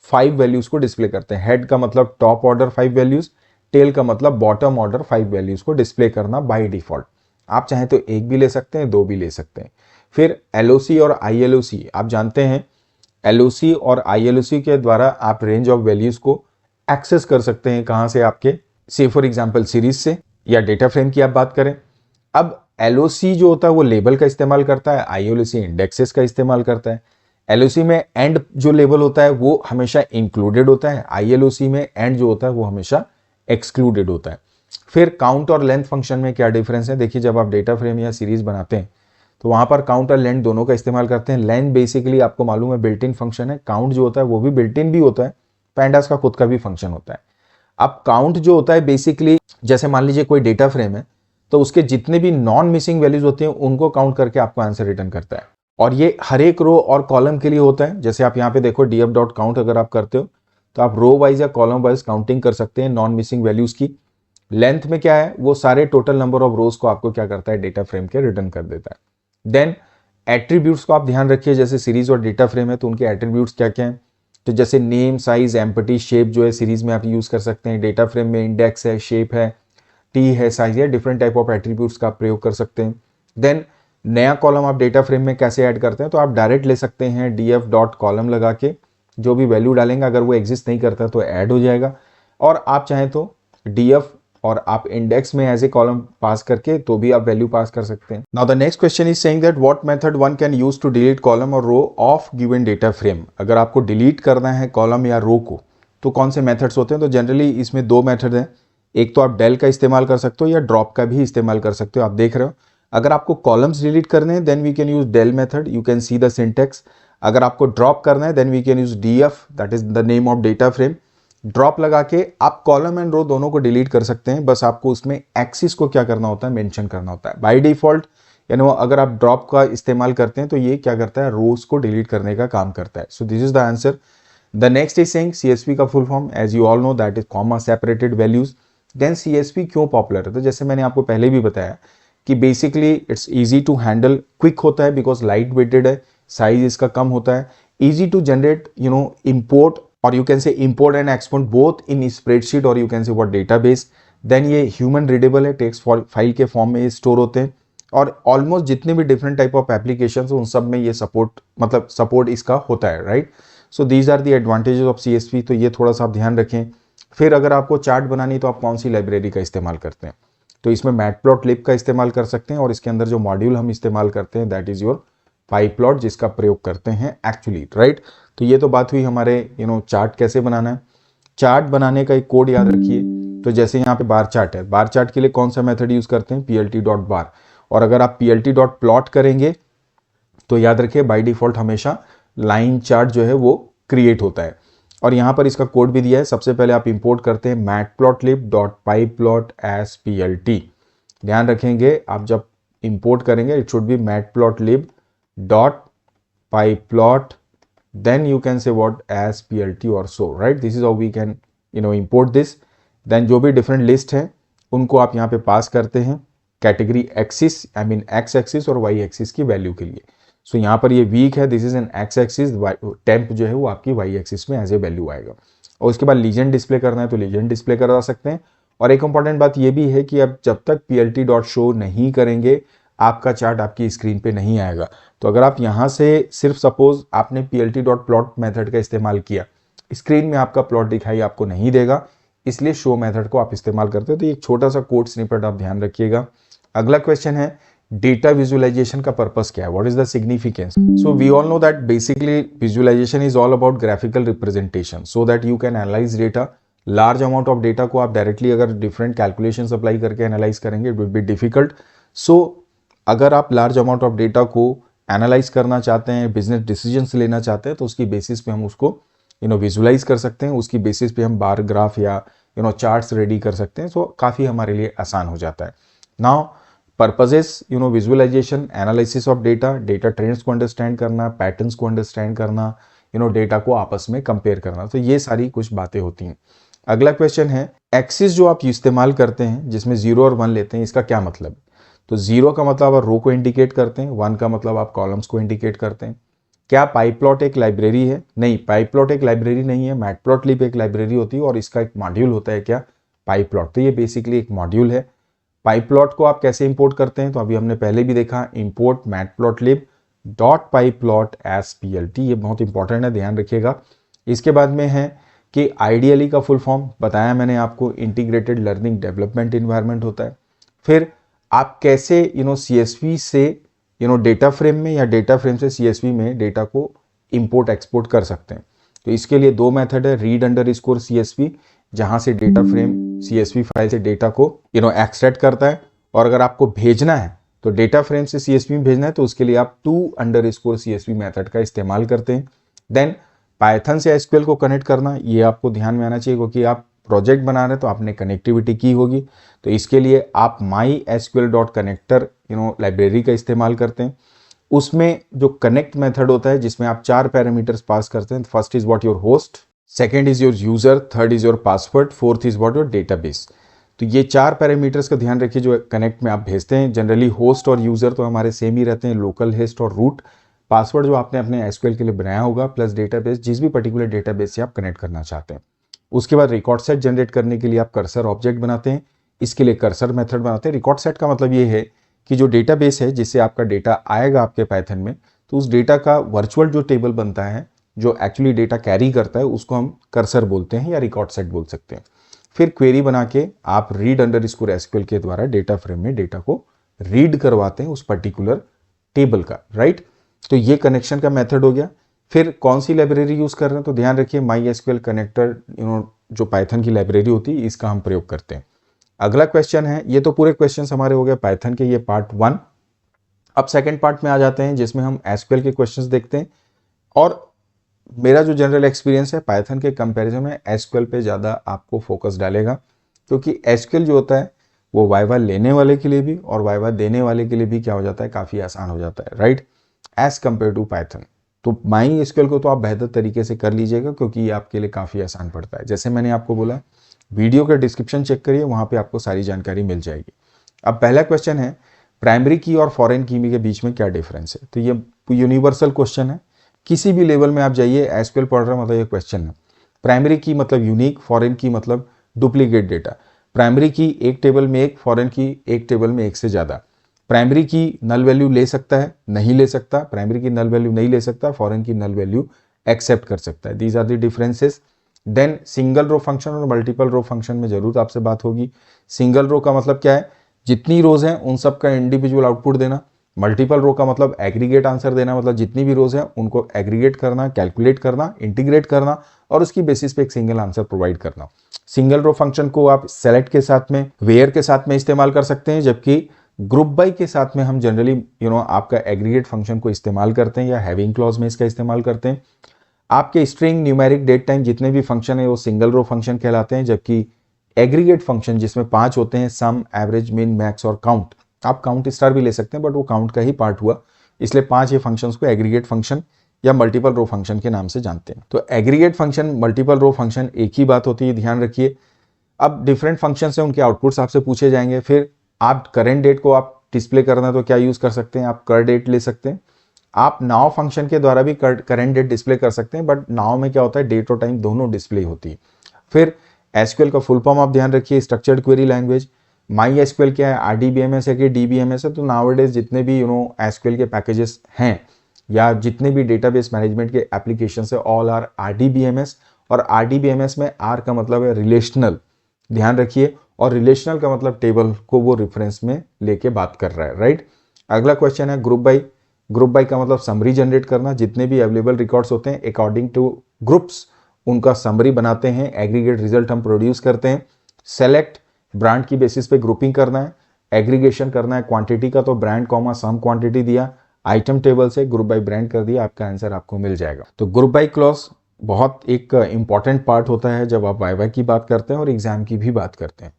5 वैल्यूज को डिस्प्ले करते हैं। हेड का मतलब टॉप ऑर्डर 5 वैल्यूज, टेल का मतलब बॉटम ऑर्डर 5 वैल्यूज को डिस्प्ले करना बाय डिफॉल्ट। आप चाहें तो एक भी ले सकते हैं, दो भी ले सकते हैं। फिर एलओसी और आईएलओसी, आप जानते हैं एलओसी और आईएलओसी के द्वारा आप रेंज ऑफ वैल्यूज को एक्सेस कर सकते हैं। कहां से, आपके से फॉर एग्जांपल सीरीज से या डेटा फ्रेम की आप बात करें। अब एलओसी जो होता है वो लेबल का इस्तेमाल करता है, आईएलओसी इंडेक्सेस का इस्तेमाल करता है। एलओसी में एंड जो लेबल होता है वो हमेशा इंक्लूडेड होता है, आईएलओसी में एंड जो होता है वो हमेशा एक्सक्लूडेड होता है। फिर काउंट और लेंथ फंक्शन में क्या डिफरेंस है, देखिए जब आप डेटा फ्रेम या सीरीज बनाते हैं तो वहां पर काउंट और लेंथ दोनों का इस्तेमाल करते हैं। लेंथ बेसिकली आपको मालूम है बिल्ट इन फंक्शन है, काउंट जो होता है वो भी बिल्ट इन भी होता है, पैंडास का खुद का भी फंक्शन होता है। अब काउंट जो होता है बेसिकली जैसे मान लीजिए कोई डेटा फ्रेम है तो उसके जितने भी नॉन मिसिंग वैल्यूज होते हैं उनको काउंट करके आपको आंसर रिटर्न करता है, और ये हर एक रो और कॉलम के लिए होता है। जैसे आप यहाँ पे देखो df.count अगर आप करते हो तो आप रो वाइज या कॉलम वाइज काउंटिंग कर सकते हैं नॉन मिसिंग वैल्यूज की। लेंथ में क्या है, वो सारे टोटल नंबर ऑफ रोज को आपको क्या करता है, डेटा फ्रेम के रिटर्न कर देता है। देन एट्रीब्यूट्स को आप ध्यान रखिए, जैसे सीरीज और डेटा फ्रेम है तो उनके एट्रीब्यूट्स क्या क्या हैं। तो जैसे नेम, साइज, एम्पटी, शेप जो है सीरीज में आप यूज कर सकते हैं, डेटा फ्रेम में इंडेक्स है, शेप है, टी है, साइज है, डिफरेंट टाइप ऑफ एट्रीब्यूट्स का आप प्रयोग कर सकते हैं। देन नया कॉलम आप डेटा फ्रेम में कैसे ऐड करते हैं, तो आप डायरेक्ट ले सकते हैं df.column लगा के, जो भी वैल्यू डालेंगे अगर वो एग्जिस्ट नहीं करता तो ऐड हो जाएगा, और आप चाहें तो df और आप इंडेक्स में एज ए कॉलम पास करके तो भी आप वैल्यू पास कर सकते हैं। Now the next question is saying that what method one can use to delete column और row of given data frame. अगर आपको डिलीट करना है कॉलम या रो को तो कौन से मेथड्स होते हैं। तो जनरली इसमें दो मेथड हैं, एक तो आप डेल का इस्तेमाल कर सकते हो या ड्रॉप का भी इस्तेमाल कर सकते हो। आप देख रहे हो अगर आपको कॉलम्स डिलीट करने हैं then we can use del method, you can see the syntax. अगर आपको ड्रॉप करना है then we can use df, that is the name of data frame. Drop लगा के आप कॉलम एंड रो दोनों को डिलीट कर सकते हैं, बस आपको उसमें एक्सिस को क्या करना होता है, मेंशन करना होता है। बाय डिफॉल्ट यानी अगर आप ड्रॉप का इस्तेमाल करते हैं तो ये क्या करता है, रोज को डिलीट करने का काम करता है। So this is the answer. The next is saying CSV का full form as you all know that is comma separated values. Then CSV क्यों पॉपुलर है, तो जैसे मैंने आपको पहले भी बताया कि basically it's easy to handle, quick होता है बिकॉज लाइट वेटेड है, साइज इसका कम होता है, इजी टू जनरेट इंपोर्ट, और you can say import and export both in spreadsheet और you can say what database. Then ये ह्यूमन रीडेबल है, टेक्स्ट फाइल के फॉर्म में ये स्टोर होते हैं, और ऑलमोस्ट जितने भी डिफरेंट टाइप ऑफ एप्लीकेशन उन सब में ये सपोर्ट इसका होता है, right. So these are the advantages of CSV, तो ये थोड़ा सा आप ध्यान रखें। फिर अगर आपको चार्ट बनानी तो आप कौन सी लाइब्रेरी का इस्तेमाल करते हैं, तो इसमें मैटप्लॉटलिब का इस्तेमाल कर सकते हैं, और इसके अंदर जो मॉड्यूल हम इस्तेमाल करते हैं दैट इज योर pyplot, जिसका प्रयोग करते हैं एक्चुअली, राइट। तो ये तो बात हुई हमारे चार्ट कैसे बनाना है। चार्ट बनाने का एक कोड याद रखिए, तो जैसे यहाँ पे बार चार्ट है, बार चार्ट के लिए कौन सा मेथड यूज करते हैं, plt.bar, और अगर आप plt.plot करेंगे तो याद रखिए बाय डिफॉल्ट हमेशा लाइन चार्ट जो है वो क्रिएट होता है। और यहाँ पर इसका कोड भी दिया है। सबसे पहले आप इंपोर्ट करते हैं matplotlib.pyplot_as_plt। ध्यान रखेंगे आप जब इंपोर्ट करेंगे it should be matplotlib.pyplot, then you can say what as plt or so, right? This is how we can import this. then जो भी डिफरेंट लिस्ट है उनको आप यहाँ पे पास करते हैं category axis, I mean x axis और वाई एक्सिस की वैल्यू के लिए। सो यहाँ पर ये वीक है, this is an x axis, temp जो है वो आपकी वाई एक्सिस में एज ए वैल्यू आएगा। और उसके बाद लीजेंड डिस्प्ले करना है तो लीजेंड डिस्प्ले करवा सकते हैं। और एक इंपॉर्टेंट बात ये भी है कि अब जब तक plt.show नहीं करेंगे आपका चार्ट आपकी स्क्रीन पे नहीं आएगा। तो अगर आप यहाँ से सिर्फ सपोज आपने plt.plot मेथड का इस्तेमाल किया, स्क्रीन में आपका प्लॉट दिखाई आपको नहीं देगा, इसलिए शो मेथड को आप इस्तेमाल करते हो। तो एक छोटा सा कोड स्निपेट आप ध्यान रखिएगा। अगला क्वेश्चन है डेटा विजुअलाइजेशन का पर्पस क्या है, what is the significance. So we all know that basically visualization is all about graphical representation so that you can analyze data. Large amount of data को आप डायरेक्टली अगर different calculation apply करके analyze करेंगे it will be difficult. So अगर आप large amount of data को analyze करना चाहते हैं, बिजनेस डिसीजंस लेना चाहते हैं, तो उसकी बेसिस पे हम उसको विजुअलाइज कर सकते हैं। उसकी बेसिस पे हम बार ग्राफ या चार्ट्स रेडी कर सकते हैं। सो काफ़ी हमारे लिए आसान हो जाता है। Now purposes visualization, analysis of data, data trends को अंडरस्टैंड करना, पैटर्न्स को अंडरस्टैंड करना, डेटा को आपस में कंपेयर करना। तो ये सारी कुछ बातें होती हैं। अगला क्वेश्चन है एक्सिस जो आप इस्तेमाल करते हैं जिसमें 0 और 1 लेते हैं, इसका क्या मतलब। तो 0 का मतलब आप रो को इंडिकेट करते हैं, 1 का मतलब आप कॉलम्स को इंडिकेट करते हैं। क्या पाइप्लॉट एक लाइब्रेरी है? नहीं, पाइप्लॉट एक लाइब्रेरी नहीं है। मैटप्लॉटलिब एक लाइब्रेरी होती है और इसका एक मॉड्यूल होता है क्या, पाइप्लॉट। तो ये बेसिकली एक मॉड्यूल है। पाइप्लॉट को आप कैसे इंपोर्ट करते हैं, तो अभी हमने पहले भी देखा, इंपोर्ट matplotlib.pyplot_as_plt। ये बहुत इंपॉर्टेंट है, ध्यान रखिएगा। इसके बाद में है कि आइडियली का फुल फॉर्म बताया मैंने आपको, इंटीग्रेटेड लर्निंग डेवलपमेंट इन्वायरमेंट होता है। फिर आप कैसे CSV से डेटा फ्रेम में या डेटा फ्रेम से CSV में डेटा को इंपोर्ट एक्सपोर्ट कर सकते हैं। तो इसके लिए 2 मेथड है, read_CSV जहां से डेटा फ्रेम CSV फाइल से डेटा को एक्सट्रैक्ट करता है, और अगर आपको भेजना है तो डेटा फ्रेम से CSV में भेजना है तो उसके लिए आप to_CSV मेथड का इस्तेमाल करते हैं। देन पाइथन से SQL को कनेक्ट करना, ये आपको ध्यान में आना चाहिए क्योंकि आप प्रोजेक्ट बना रहे हैं तो आपने कनेक्टिविटी की होगी। तो इसके लिए आप mysql.connector लाइब्रेरी का इस्तेमाल करते हैं। उसमें जो कनेक्ट मेथड होता है जिसमें आप 4 पैरामीटर्स पास करते हैं। First is what your host, second is your user, third is your password, fourth is what your database. तो ये 4 पैरामीटर्स का ध्यान रखिए जो कनेक्ट में आप भेजते हैं। जनरली होस्ट और यूजर तो हमारे सेम ही रहते हैं, लोकल होस्ट और रूट। पासवर्ड जो आपने अपने SQL के लिए बनाया होगा, प्लस डेटाबेस जिस भी पर्टिकुलर डेटाबेस से आप कनेक्ट करना चाहते हैं। उसके बाद रिकॉर्ड सेट जनरेट करने के लिए आप कर्सर ऑब्जेक्ट बनाते हैं, इसके लिए कर्सर मेथड बनाते हैं। रिकॉर्ड सेट का मतलब ये है कि जो डेटाबेस है जिससे आपका डेटा आएगा आपके पाइथन में, तो उस डेटा का वर्चुअल जो टेबल बनता है जो एक्चुअली डेटा कैरी करता है उसको हम कर्सर बोलते हैं या रिकॉर्ड सेट बोल सकते हैं। फिर क्वेरी बना के आप read_SQL के द्वारा डेटा फ्रेम में डेटा को रीड करवाते हैं उस पर्टिकुलर टेबल का, राइट। तो ये कनेक्शन का मेथड हो गया। फिर कौन सी लाइब्रेरी यूज कर रहे हैं, तो ध्यान रखिए MySQL कनेक्टर जो पाइथन की लाइब्रेरी होती है इसका हम प्रयोग करते हैं। अगला क्वेश्चन है, ये तो पूरे क्वेश्चंस हमारे हो गए पाइथन के, ये पार्ट 1। अब सेकंड पार्ट में आ जाते हैं जिसमें हम SQL के क्वेश्चंस देखते हैं। और मेरा जो जनरल एक्सपीरियंस है पाइथन के कंपैरिजन में SQL पे ज़्यादा आपको फोकस डालेगा, क्योंकि SQL जो होता है वो वाइवा लेने वाले के लिए भी और वाइवा देने वाले के लिए भी क्या हो जाता है, काफ़ी आसान हो जाता है, right, as compare to Python. तो MySQL को तो आप बेहतर तरीके से कर लीजिएगा क्योंकि ये आपके लिए काफ़ी आसान पड़ता है। जैसे मैंने आपको बोला, वीडियो का डिस्क्रिप्शन चेक करिए, वहाँ पे आपको सारी जानकारी मिल जाएगी। अब पहला क्वेश्चन है, प्राइमरी की और फॉरेन की के बीच में क्या डिफरेंस है। तो ये यूनिवर्सल क्वेश्चन है, किसी भी लेवल में आप जाइए SQL पढ़ रहे मतलब ये क्वेश्चन है। प्राइमरी की मतलब यूनिक, फॉरेन की मतलब डुप्लीकेट डेटा। प्राइमरी की एक टेबल में एक, फॉरेन की एक टेबल में एक से ज़्यादा। प्राइमरी की नल वैल्यू ले सकता है, नहीं ले सकता। प्राइमरी की नल वैल्यू नहीं ले सकता, फॉरेन की नल वैल्यू एक्सेप्ट कर सकता है। These are the differences. Then single row function और मल्टीपल रो फंक्शन में जरूर आपसे बात होगी। सिंगल रो का मतलब क्या है, जितनी रोज हैं उन सब का इंडिविजुअल आउटपुट देना। मल्टीपल रो का मतलब एग्रीगेट आंसर देना, मतलब जितनी भी रोज हैं उनको एग्रीगेट करना, कैलकुलेट करना, इंटीग्रेट करना और उसकी बेसिस पे एक सिंगल आंसर प्रोवाइड करना। सिंगल रो फंक्शन को आप सेलेक्ट के साथ में, वेयर के साथ में इस्तेमाल कर सकते हैं, जबकि ग्रुप बाय के साथ में हम जनरली आपका एग्रीगेट फंक्शन को इस्तेमाल करते हैं या हैविंग क्लॉज में इसका इस्तेमाल करते हैं। आपके स्ट्रिंग, न्यूमेरिक, डेट टाइम जितने भी फंक्शन है वो सिंगल रो फंक्शन कहलाते हैं, जबकि एग्रीगेट फंक्शन जिसमें 5 होते हैं, सम, एवरेज, मिन, मैक्स और काउंट, आप काउंट स्टार भी ले सकते हैं बट वो काउंट का ही पार्ट हुआ, इसलिए 5 ये फंक्शंस को एग्रीगेट फंक्शन या मल्टीपल रो फंक्शन के नाम से जानते हैं। तो aggregate function, multiple row function एक ही बात होती है, ध्यान रखिए। अब डिफरेंट फंक्शंस हैं, उनके आउटपुट्स आपसे पूछे जाएंगे। फिर आप करेंट डेट को आप डिस्प्ले करना है तो क्या यूज कर सकते हैं, आप कर डेट ले सकते हैं। आप नाउ फंक्शन के द्वारा भी करेंट डेट डिस्प्ले कर सकते हैं, बट नाउ में क्या होता है, डेट और टाइम दोनों डिस्प्ले होती है। फिर एसक्यूएल का फुल फॉर्म आप ध्यान रखिए, structured query language. My SQL क्या है, आरडीबीएमएस है कि डीबीएमएस है। तो नाउअडेज जितने भी एसक्यूएल के पैकेजेस हैं या जितने भी डेटाबेस मैनेजमेंट के एप्लीकेशन है, ऑल आर आरडीबीएमएस। और आरडीबीएमएस में आर का मतलब है रिलेशनल, ध्यान रखिए, और रिलेशनल का मतलब टेबल को वो रेफरेंस में लेके बात कर रहा है, राइट। अगला क्वेश्चन है ग्रुप बाई। ग्रुप बाई का मतलब समरी जनरेट करना, जितने भी अवेलेबल रिकॉर्ड्स होते हैं अकॉर्डिंग टू ग्रुप्स उनका समरी बनाते हैं, एग्रीगेट रिजल्ट हम प्रोड्यूस करते हैं। सेलेक्ट, ब्रांड की बेसिस पे ग्रुपिंग करना है। एग्रीगेशन करना है क्वांटिटी का, तो ब्रांड कॉमा सम क्वांटिटी दिया, आइटम टेबल से ग्रुप बाई ब्रांड कर दिया, आपका आंसर आपको मिल जाएगा। तो ग्रुप बाई क्लॉज बहुत एक इंपॉर्टेंट पार्ट होता है जब आप वाइवा की बात करते हैं और एग्जाम की भी बात करते हैं।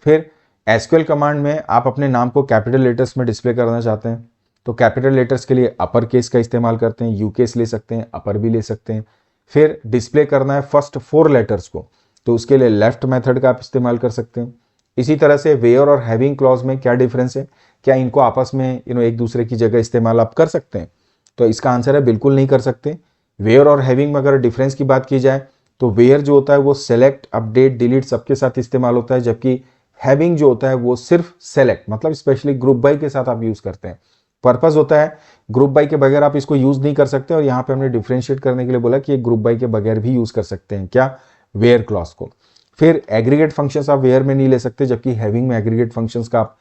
फिर एसक्यूएल कमांड में आप अपने नाम को कैपिटल लेटर्स में डिस्प्ले करना चाहते हैं तो कैपिटल लेटर्स के लिए अपर केस का इस्तेमाल करते हैं, यू केस ले सकते हैं, अपर भी ले सकते हैं। फिर डिस्प्ले करना है फर्स्ट 4 लेटर्स को, तो उसके लिए लेफ्ट मेथड का आप इस्तेमाल कर सकते हैं। इसी तरह से वेयर और हैविंग क्लॉज में क्या डिफरेंस है, क्या इनको आपस में एक दूसरे की जगह इस्तेमाल आप कर सकते हैं, तो इसका आंसर है बिल्कुल नहीं कर सकते। वेयर और हैविंग में अगर डिफरेंस की बात की जाए तो वेयर जो होता है वो सेलेक्ट, अपडेट, डिलीट सबके साथ इस्तेमाल होता है, जबकि हैविंग जो होता है वो सिर्फ सेलेक्ट, मतलब स्पेशली ग्रुप बाई के साथ आप यूज करते हैं। पर्पस होता है ग्रुप बाई के बगैर आप इसको यूज नहीं कर सकते, और यहाँ पे हमने डिफरेंशिएट करने के लिए बोला कि ग्रुप बाई के बगैर भी यूज कर सकते हैं, क्या, वेयर क्लॉज को। फिर एग्रीगेट फंक्शंस आप वेयर में नहीं ले सकते, जबकि हैविंग में एग्रीगेट फंक्शंस का आप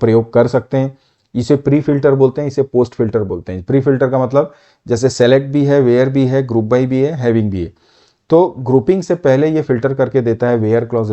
प्रयोग कर सकते हैं। इसे प्री फिल्टर बोलते हैं, इसे पोस्ट फिल्टर बोलते हैं। प्री फिल्टर का मतलब जैसे सेलेक्ट भी है, वेयर भी है, ग्रुप बाई भी है, हैविंग भी है, तो ग्रुपिंग से पहले ये फिल्टर करके देता है, वेयर क्लॉज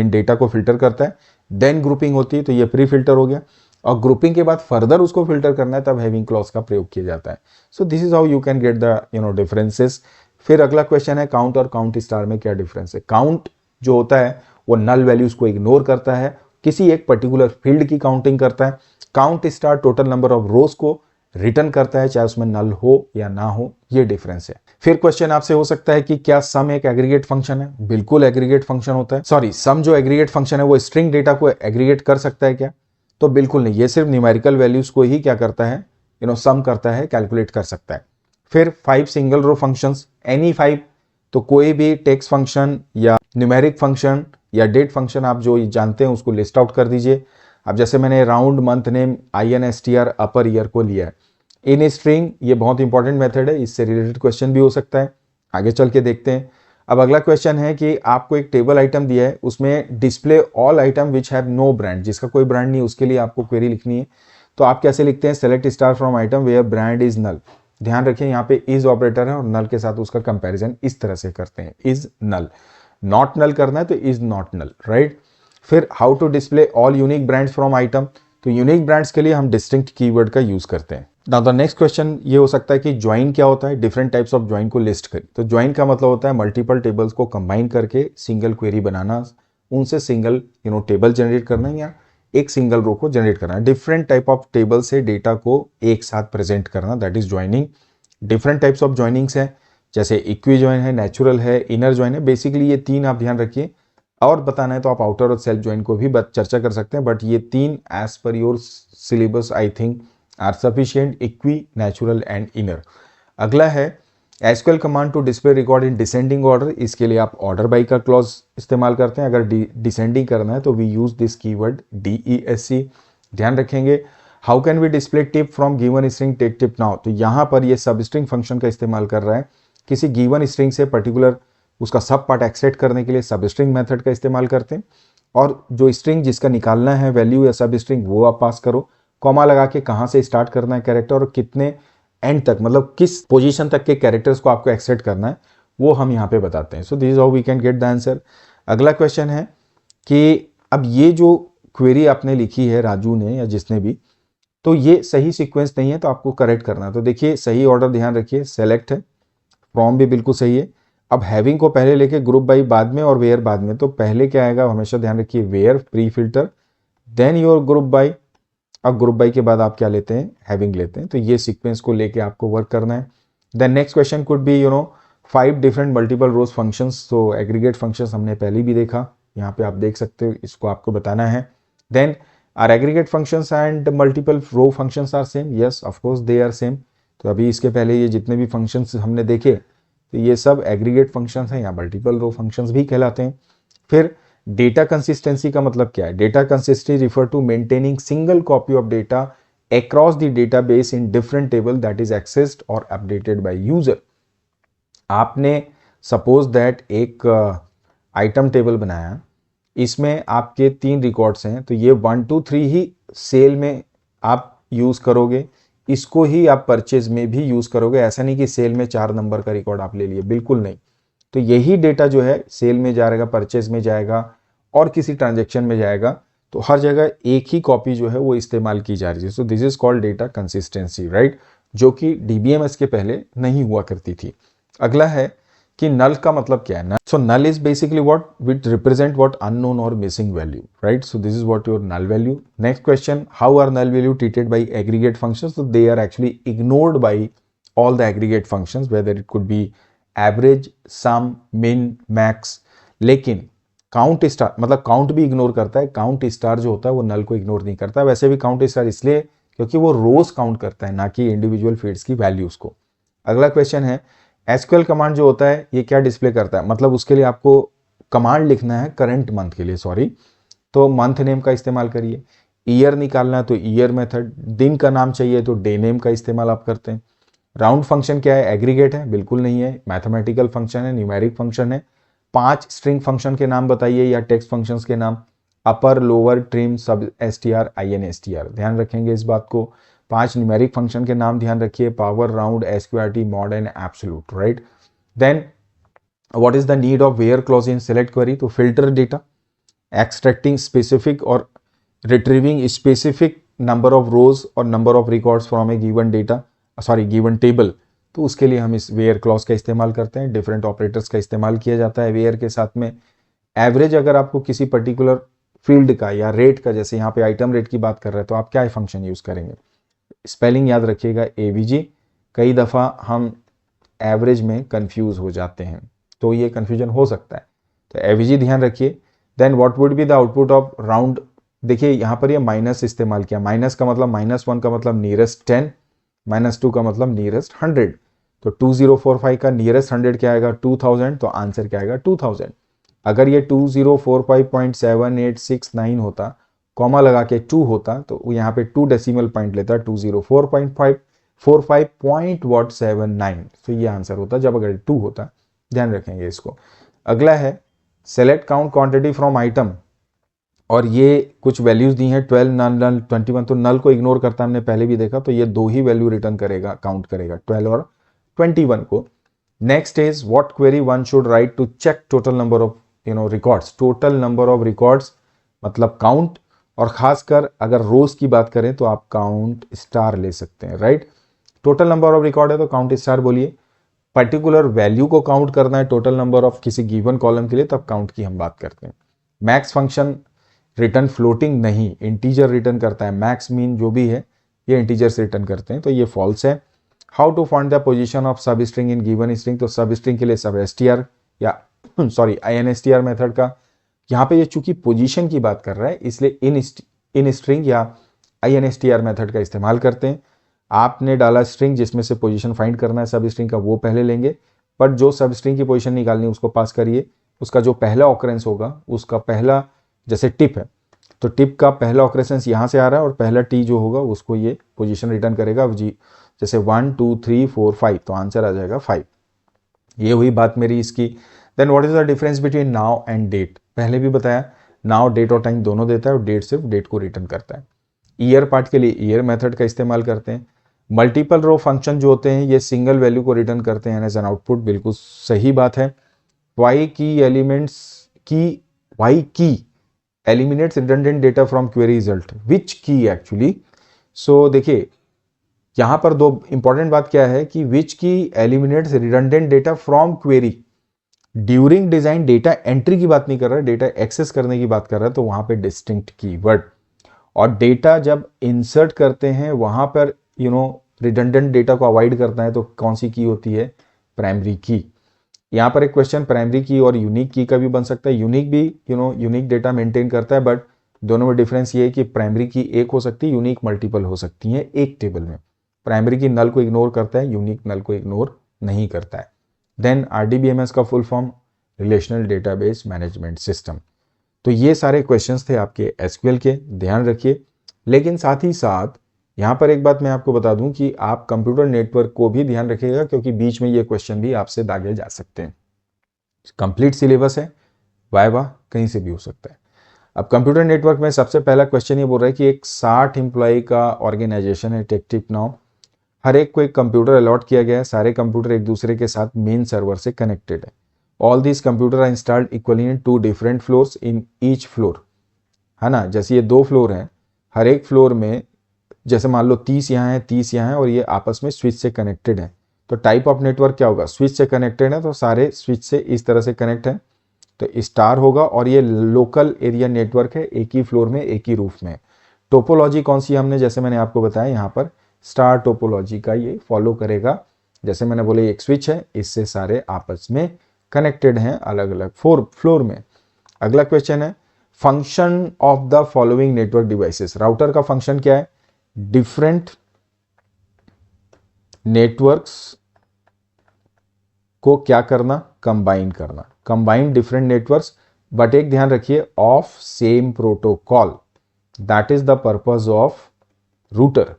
डेटा को फिल्टर करता है, देन ग्रुपिंग होती है, तो ये प्री फिल्टर हो गया। और ग्रुपिंग के बाद फर्दर उसको फिल्टर करना है तब हैविंग क्लॉज का प्रयोग किया जाता है। So this is how you can get the differences. फिर अगला क्वेश्चन है काउंट और काउंट स्टार में क्या डिफरेंस है। काउंट जो होता है वो नल वैल्यूज को इग्नोर करता है, किसी एक पर्टिकुलर फील्ड की काउंटिंग करता है। Count star total number of रोज को रिटर्न करता है, चाहे उसमें नल हो या ना हो, ये डिफरेंस है। फिर क्वेश्चन आपसे हो सकता है कि क्या सम एक एग्रीगेट फंक्शन है। बिल्कुल एग्रीगेट फंक्शन होता है, सॉरी सम जो एग्रीगेट फंक्शन है वो स्ट्रिंग डेटा को एग्रीगेट कर सकता है क्या, तो बिल्कुल नहीं, ये सिर्फ न्यूमेरिकल वैल्यूज को ही क्या करता है, सम करता है, कैलकुलेट कर सकता है। फिर 5 सिंगल रो फंक्शंस, एनी 5, तो कोई भी टेक्स्ट फंक्शन या न्यूमेरिक फंक्शन या डेट फंक्शन आप जो जानते हैं उसको लिस्ट आउट कर दीजिए। अब जैसे मैंने राउंड, मंथ नेम, INSTR, अपर ईयर को लिया है इन स्ट्रिंग, ये बहुत इंपॉर्टेंट मेथड है, इससे रिलेटेड क्वेश्चन भी हो सकता है, आगे चल के देखते हैं। अब अगला क्वेश्चन है कि आपको एक टेबल आइटम दिया है, उसमें display all item which have no brand, जिसका कोई ब्रांड नहीं, उसके लिए आपको क्वेरी लिखनी है। तो आप कैसे लिखते हैं, select star from item where brand is null. ध्यान रखिए यहाँ पे इज ऑपरेटर है और नल के साथ उसका कंपैरिजन इस तरह से करते हैं, इज नल, नॉट नल करना है तो इज नॉट नल, राइट। फिर how to display all unique brands from item, तो यूनिक ब्रांड्स के लिए हम डिस्टिंक्ट कीवर्ड का यूज करते हैं। नाउ द नेक्स्ट क्वेश्चन ये हो सकता है कि ज्वाइन क्या होता है, डिफरेंट टाइप्स ऑफ ज्वाइन को लिस्ट करें। तो ज्वाइन का मतलब होता है मल्टीपल टेबल्स को कंबाइन करके सिंगल क्वेरी बनाना, उनसे सिंगल टेबल जनरेट करना या एक सिंगल रो को जनरेट करना, डिफरेंट टाइप ऑफ टेबल से डेटा को एक साथ प्रेजेंट करना, that is joining. Different types of joinings है, जैसे इक्वी ज्वाइन है, नेचुरल है, इनर ज्वाइन है। बेसिकली ये 3 आप ध्यान रखिए, और बताना है तो आप आउटर और सेल्फ ज्वाइन को भी चर्चा कर सकते हैं, बट ये 3 as per your syllabus I think are sufficient, equi, natural and inner. अगला है SQL command to display record in descending order, इसके लिए आप ऑर्डर बाई का क्लॉज इस्तेमाल करते हैं। अगर डिसेंडिंग करना है तो we use this keyword DESC, ध्यान रखेंगे। How can we display tip from given string, take tip now, तो यहाँ पर ये सब स्ट्रिंग फंक्शन का इस्तेमाल कर रहा है, किसी गिवन स्ट्रिंग से पर्टिकुलर उसका सब पार्ट एक्सट्रैक्ट करने के लिए सब स्ट्रिंग मेथड का इस्तेमाल करते हैं। और जो स्ट्रिंग जिसका निकालना है वैल्यू या सब स्ट्रिंग वो आप पास करो, कॉमा लगा के कहाँ से स्टार्ट करना है कैरेक्टर और कितने एंड तक, मतलब किस पोजीशन तक के कैरेक्टर्स को आपको एक्सट्रैक्ट करना है, वो हम यहाँ पे बताते हैं। So this is how we can get the answer. अगला क्वेश्चन है कि अब ये जो क्वेरी आपने लिखी है राजू ने या जिसने भी, तो ये सही सीक्वेंस नहीं है, तो आपको करेक्ट करना है। तो देखिए सही ऑर्डर ध्यान रखिए, सेलेक्ट है, फ्रॉम भी बिल्कुल सही है। अब हैविंग को पहले लेके ग्रुप बाई बाद में और वेयर बाद में, तो पहले क्या आएगा हमेशा ध्यान रखिए, where pre filter, then your group by. अब ग्रुप बाई के बाद आप क्या लेते हैं, हैविंग लेते हैं। तो ये सीक्वेंस को लेके आपको वर्क करना है। Then next question could be 5 different multiple rows functions. तो एग्रीगेट फंक्शंस हमने पहले भी देखा, यहाँ पे आप देख सकते हो, इसको आपको बताना है। Then are aggregate functions and multiple row functions are same? Yes of course they are same. तो अभी इसके पहले ये जितने भी फंक्शंस हमने देखे, तो ये सब एग्रीगेट फंक्शंस हैं या मल्टीपल रो फंक्शंस भी कहलाते हैं। फिर डेटा कंसिस्टेंसी का मतलब क्या है? Data consistency refer to maintaining single copy of data across the database in different table that is accessed or updated by user। आपने सपोज दैट एक आइटम टेबल बनाया, इसमें आपके 3 रिकॉर्ड्स हैं, तो ये 1 2 3 ही सेल में आप यूज करोगे, इसको ही आप परचेज में भी यूज करोगे। ऐसा नहीं कि सेल में 4 नंबर का रिकॉर्ड आप ले लिए, बिल्कुल नहीं। तो यही डेटा जो है सेल में जाएगा, परचेज में जाएगा और किसी ट्रांजेक्शन में जाएगा, तो हर जगह एक ही कॉपी जो है वो इस्तेमाल की जा रही है। So this is called data consistency, right, जो कि डीबीएमएस के पहले नहीं हुआ करती थी। अगला है कि नल का मतलब क्या है। So null is basically what which represent what unknown और missing value, right. So this is what your null value. Next question, how are null value treated by aggregate functions? तो they are actually ignored by all the aggregate functions, whether it could be average, sum, min, max. लेकिन count star मतलब count भी ignore करता है। Count star जो होता है वो नल को इग्नोर नहीं करता है। वैसे भी काउंट स्टार इसलिए क्योंकि वो रोज काउंट करता है, ना कि इंडिविजुअल फील्ड्स की वैल्यूज को। अगला क्वेश्चन है, एसक्यूएल कमांड जो होता है ये क्या डिस्प्ले करता है? मतलब उसके लिए आपको कमांड लिखना है करंट मंथ के लिए, सॉरी, तो मंथ नेम का इस्तेमाल करिए। ईयर निकालना है तो ईयर मेथड, दिन का नाम चाहिए तो डे नेम का इस्तेमाल आप करते हैं। राउंड फंक्शन क्या है? एग्रीगेट है? बिल्कुल नहीं है, मैथमेटिकल फंक्शन है, न्यूमेरिक फंक्शन है। 5 स्ट्रिंग फंक्शन के नाम बताइए या टेक्स्ट फंक्शंस के नाम, अपर, लोअर, ट्रिम, सब, एसटीआर, आईएनएसटीआर, ध्यान रखेंगे इस बात को। 5 न्यूमेरिक फंक्शन के नाम ध्यान रखिए, power, round, SQRT, mod and absolute, right. Then what is the need of where clause in select query? तो फिल्टर डेटा, एक्सट्रैक्टिंग स्पेसिफिक और retrieving specific number of rows और number of records from a given data, sorry given table, तो उसके लिए हम इस where clause का इस्तेमाल करते हैं। डिफरेंट ऑपरेटर्स का इस्तेमाल किया जाता है वेयर के साथ में। एवरेज, अगर आपको किसी पर्टिकुलर फील्ड का या रेट का, जैसे यहाँ पे आइटम रेट की बात कर रहे हैं, तो आप क्या फंक्शन यूज करेंगे? स्पेलिंग याद रखिएगा, एवीजी। कई दफा हम एवरेज में कंफ्यूज हो जाते हैं, तो ये कंफ्यूजन हो सकता है, तो एवीजी ध्यान रखिए। Then what would be the output of round? देखिए यहाँ पर ये माइनस इस्तेमाल किया। माइनस का मतलब -1 का मतलब नियरेस्ट 10, -2 का मतलब नियरेस्ट 100। तो 2045 का नियरेस्ट 100 क्या आएगा? 2000। तो आंसर क्या आएगा? 2000। अगर ये 2045.7869 होता, कॉमा लगा के 2 होता, तो यहाँ पे 2 डेसिमल पॉइंट लेता, 204.545.79। तो ये आंसर होता जब अगर 2 होता, ध्यान रखेंगे इसको। अगला है select count quantity from item, और ये कुछ वैल्यूज दी हैं 12, नल, 21। तो नल को इग्नोर करता हमने पहले भी देखा, तो ये 2 ही वैल्यू रिटर्न करेगा, काउंट करेगा, 12 और 21 को। Next is what query one should write to check total number of records? Total number of records मतलब काउंट, और खासकर अगर रोज की बात करें तो आप काउंट स्टार ले सकते हैं, right. Total number of record है तो काउंट स्टार बोलिए। पर्टिकुलर वैल्यू को काउंट करना है टोटल नंबर ऑफ किसी गिवन कॉलम के लिए, तब काउंट की हम बात करते हैं। मैक्स फंक्शन रिटर्न फ्लोटिंग नहीं, इंटीजर रिटर्न करता है। मैक्स मीन जो भी है ये इंटीजर्स रिटर्न करते हैं, तो ये फॉल्स है। How to find the position of substring in given string? तो सब स्ट्रिंग के लिए सब एसटीआर या सॉरी आईएनएसटीआर मेथड का, यहाँ पे ये चूंकि पोजीशन की बात कर रहा है इसलिए इन स्ट्रिंग या आईएनएसटीआर मेथड का इस्तेमाल करते हैं। आपने डाला स्ट्रिंग जिसमें से पोजीशन फाइंड करना है सब स्ट्रिंग का, वो पहले लेंगे, बट जो सब स्ट्रिंग की पोजीशन निकालनी है उसको पास करिए। उसका जो पहला ऑकरेंस होगा, उसका पहला, जैसे टिप है तो टिप का पहला ऑकरेंस यहाँ से आ रहा है और पहला टी जो होगा उसको ये पोजीशन रिटर्न करेगा जी, जैसे 1 2 3 4 5, तो आंसर आ जाएगा 5। ये हुई बात मेरी इसकी। Then what is the difference between now and date? पहले भी बताया, नाउ डेट और टाइम दोनों देता है और डेट सिर्फ डेट को रिटर्न करता है। ईयर पार्ट के लिए ईयर मेथड का इस्तेमाल करते हैं। मल्टीपल रो फंक्शन जो होते हैं ये सिंगल वैल्यू को रिटर्न करते हैं एज एन आउटपुट, बिल्कुल सही बात है। Why key eliminates redundant data from query result, which key actually? सो देखिए यहाँ पर दो इंपॉर्टेंट बात क्या है कि विच की eliminates redundant data from query. During design data entry की बात नहीं कर रहा है, डेटा एक्सेस करने की बात कर रहा है, तो वहां पे डिस्टिंक्ट कीवर्ड। और डेटा जब इंसर्ट करते हैं वहां पर रिडंडेंट डेटा को अवॉइड करना है तो कौन सी की होती है, प्राइमरी की। यहाँ पर एक क्वेश्चन प्राइमरी की और यूनिक की का भी बन सकता है। यूनिक भी यूनिक डेटा मेंटेन करता है, बट दोनों में डिफरेंस ये है कि प्राइमरी की एक हो सकती है, यूनिक मल्टीपल हो सकती है एक टेबल में। प्राइमरी की नल को इग्नोर करता है, यूनिक नल को इग्नोर नहीं करता है। देन आरडीबीएमएस का full form relational database management system. तो ये सारे क्वेश्चंस थे आपके एसक्यूएल के, ध्यान रखिए। लेकिन साथ ही साथ यहाँ पर एक बात मैं आपको बता दूं कि आप कंप्यूटर नेटवर्क को भी ध्यान रखिएगा, क्योंकि बीच में ये क्वेश्चन भी आपसे दागे जा सकते हैं। कंप्लीट सिलेबस है, वाइवा कहीं से भी हो सकता है। अब कंप्यूटर नेटवर्क में सबसे पहला क्वेश्चन ये बोल रहा है कि एक 60 एम्प्लॉय का ऑर्गेनाइजेशन है टेक्टिक नाउ। हर एक को एक कंप्यूटर अलॉट किया गया है, सारे कंप्यूटर एक दूसरे के साथ मेन सर्वर से कनेक्टेड है। All these computer are installed equally in 2 different floors in each floor, है ना। जैसे ये 2 फ्लोर हैं, हर एक फ्लोर में जैसे मान लो 30 यहाँ है, 30 यहाँ है, और ये आपस में स्विच से कनेक्टेड है। तो टाइप ऑफ नेटवर्क क्या होगा, स्विच से कनेक्टेड है तो सारे स्विच से इस तरह से कनेक्ट है तो स्टार होगा। और ये लोकल एरिया नेटवर्क है, एक ही फ्लोर में एक ही रूफ में। टोपोलॉजी कौन सी हमने, जैसे मैंने आपको बताया यहाँ पर स्टार टोपोलॉजी का ये फॉलो करेगा। जैसे मैंने बोले एक स्विच है, इससे सारे आपस में कनेक्टेड हैं अलग अलग फ्लोर में। अगला क्वेश्चन है function of the following network devices. Router का फंक्शन क्या है, डिफरेंट नेटवर्क्स को क्या करना, कंबाइन करना, कंबाइन डिफरेंट नेटवर्क्स, बट एक ध्यान रखिए of same protocol, that is the purpose of router.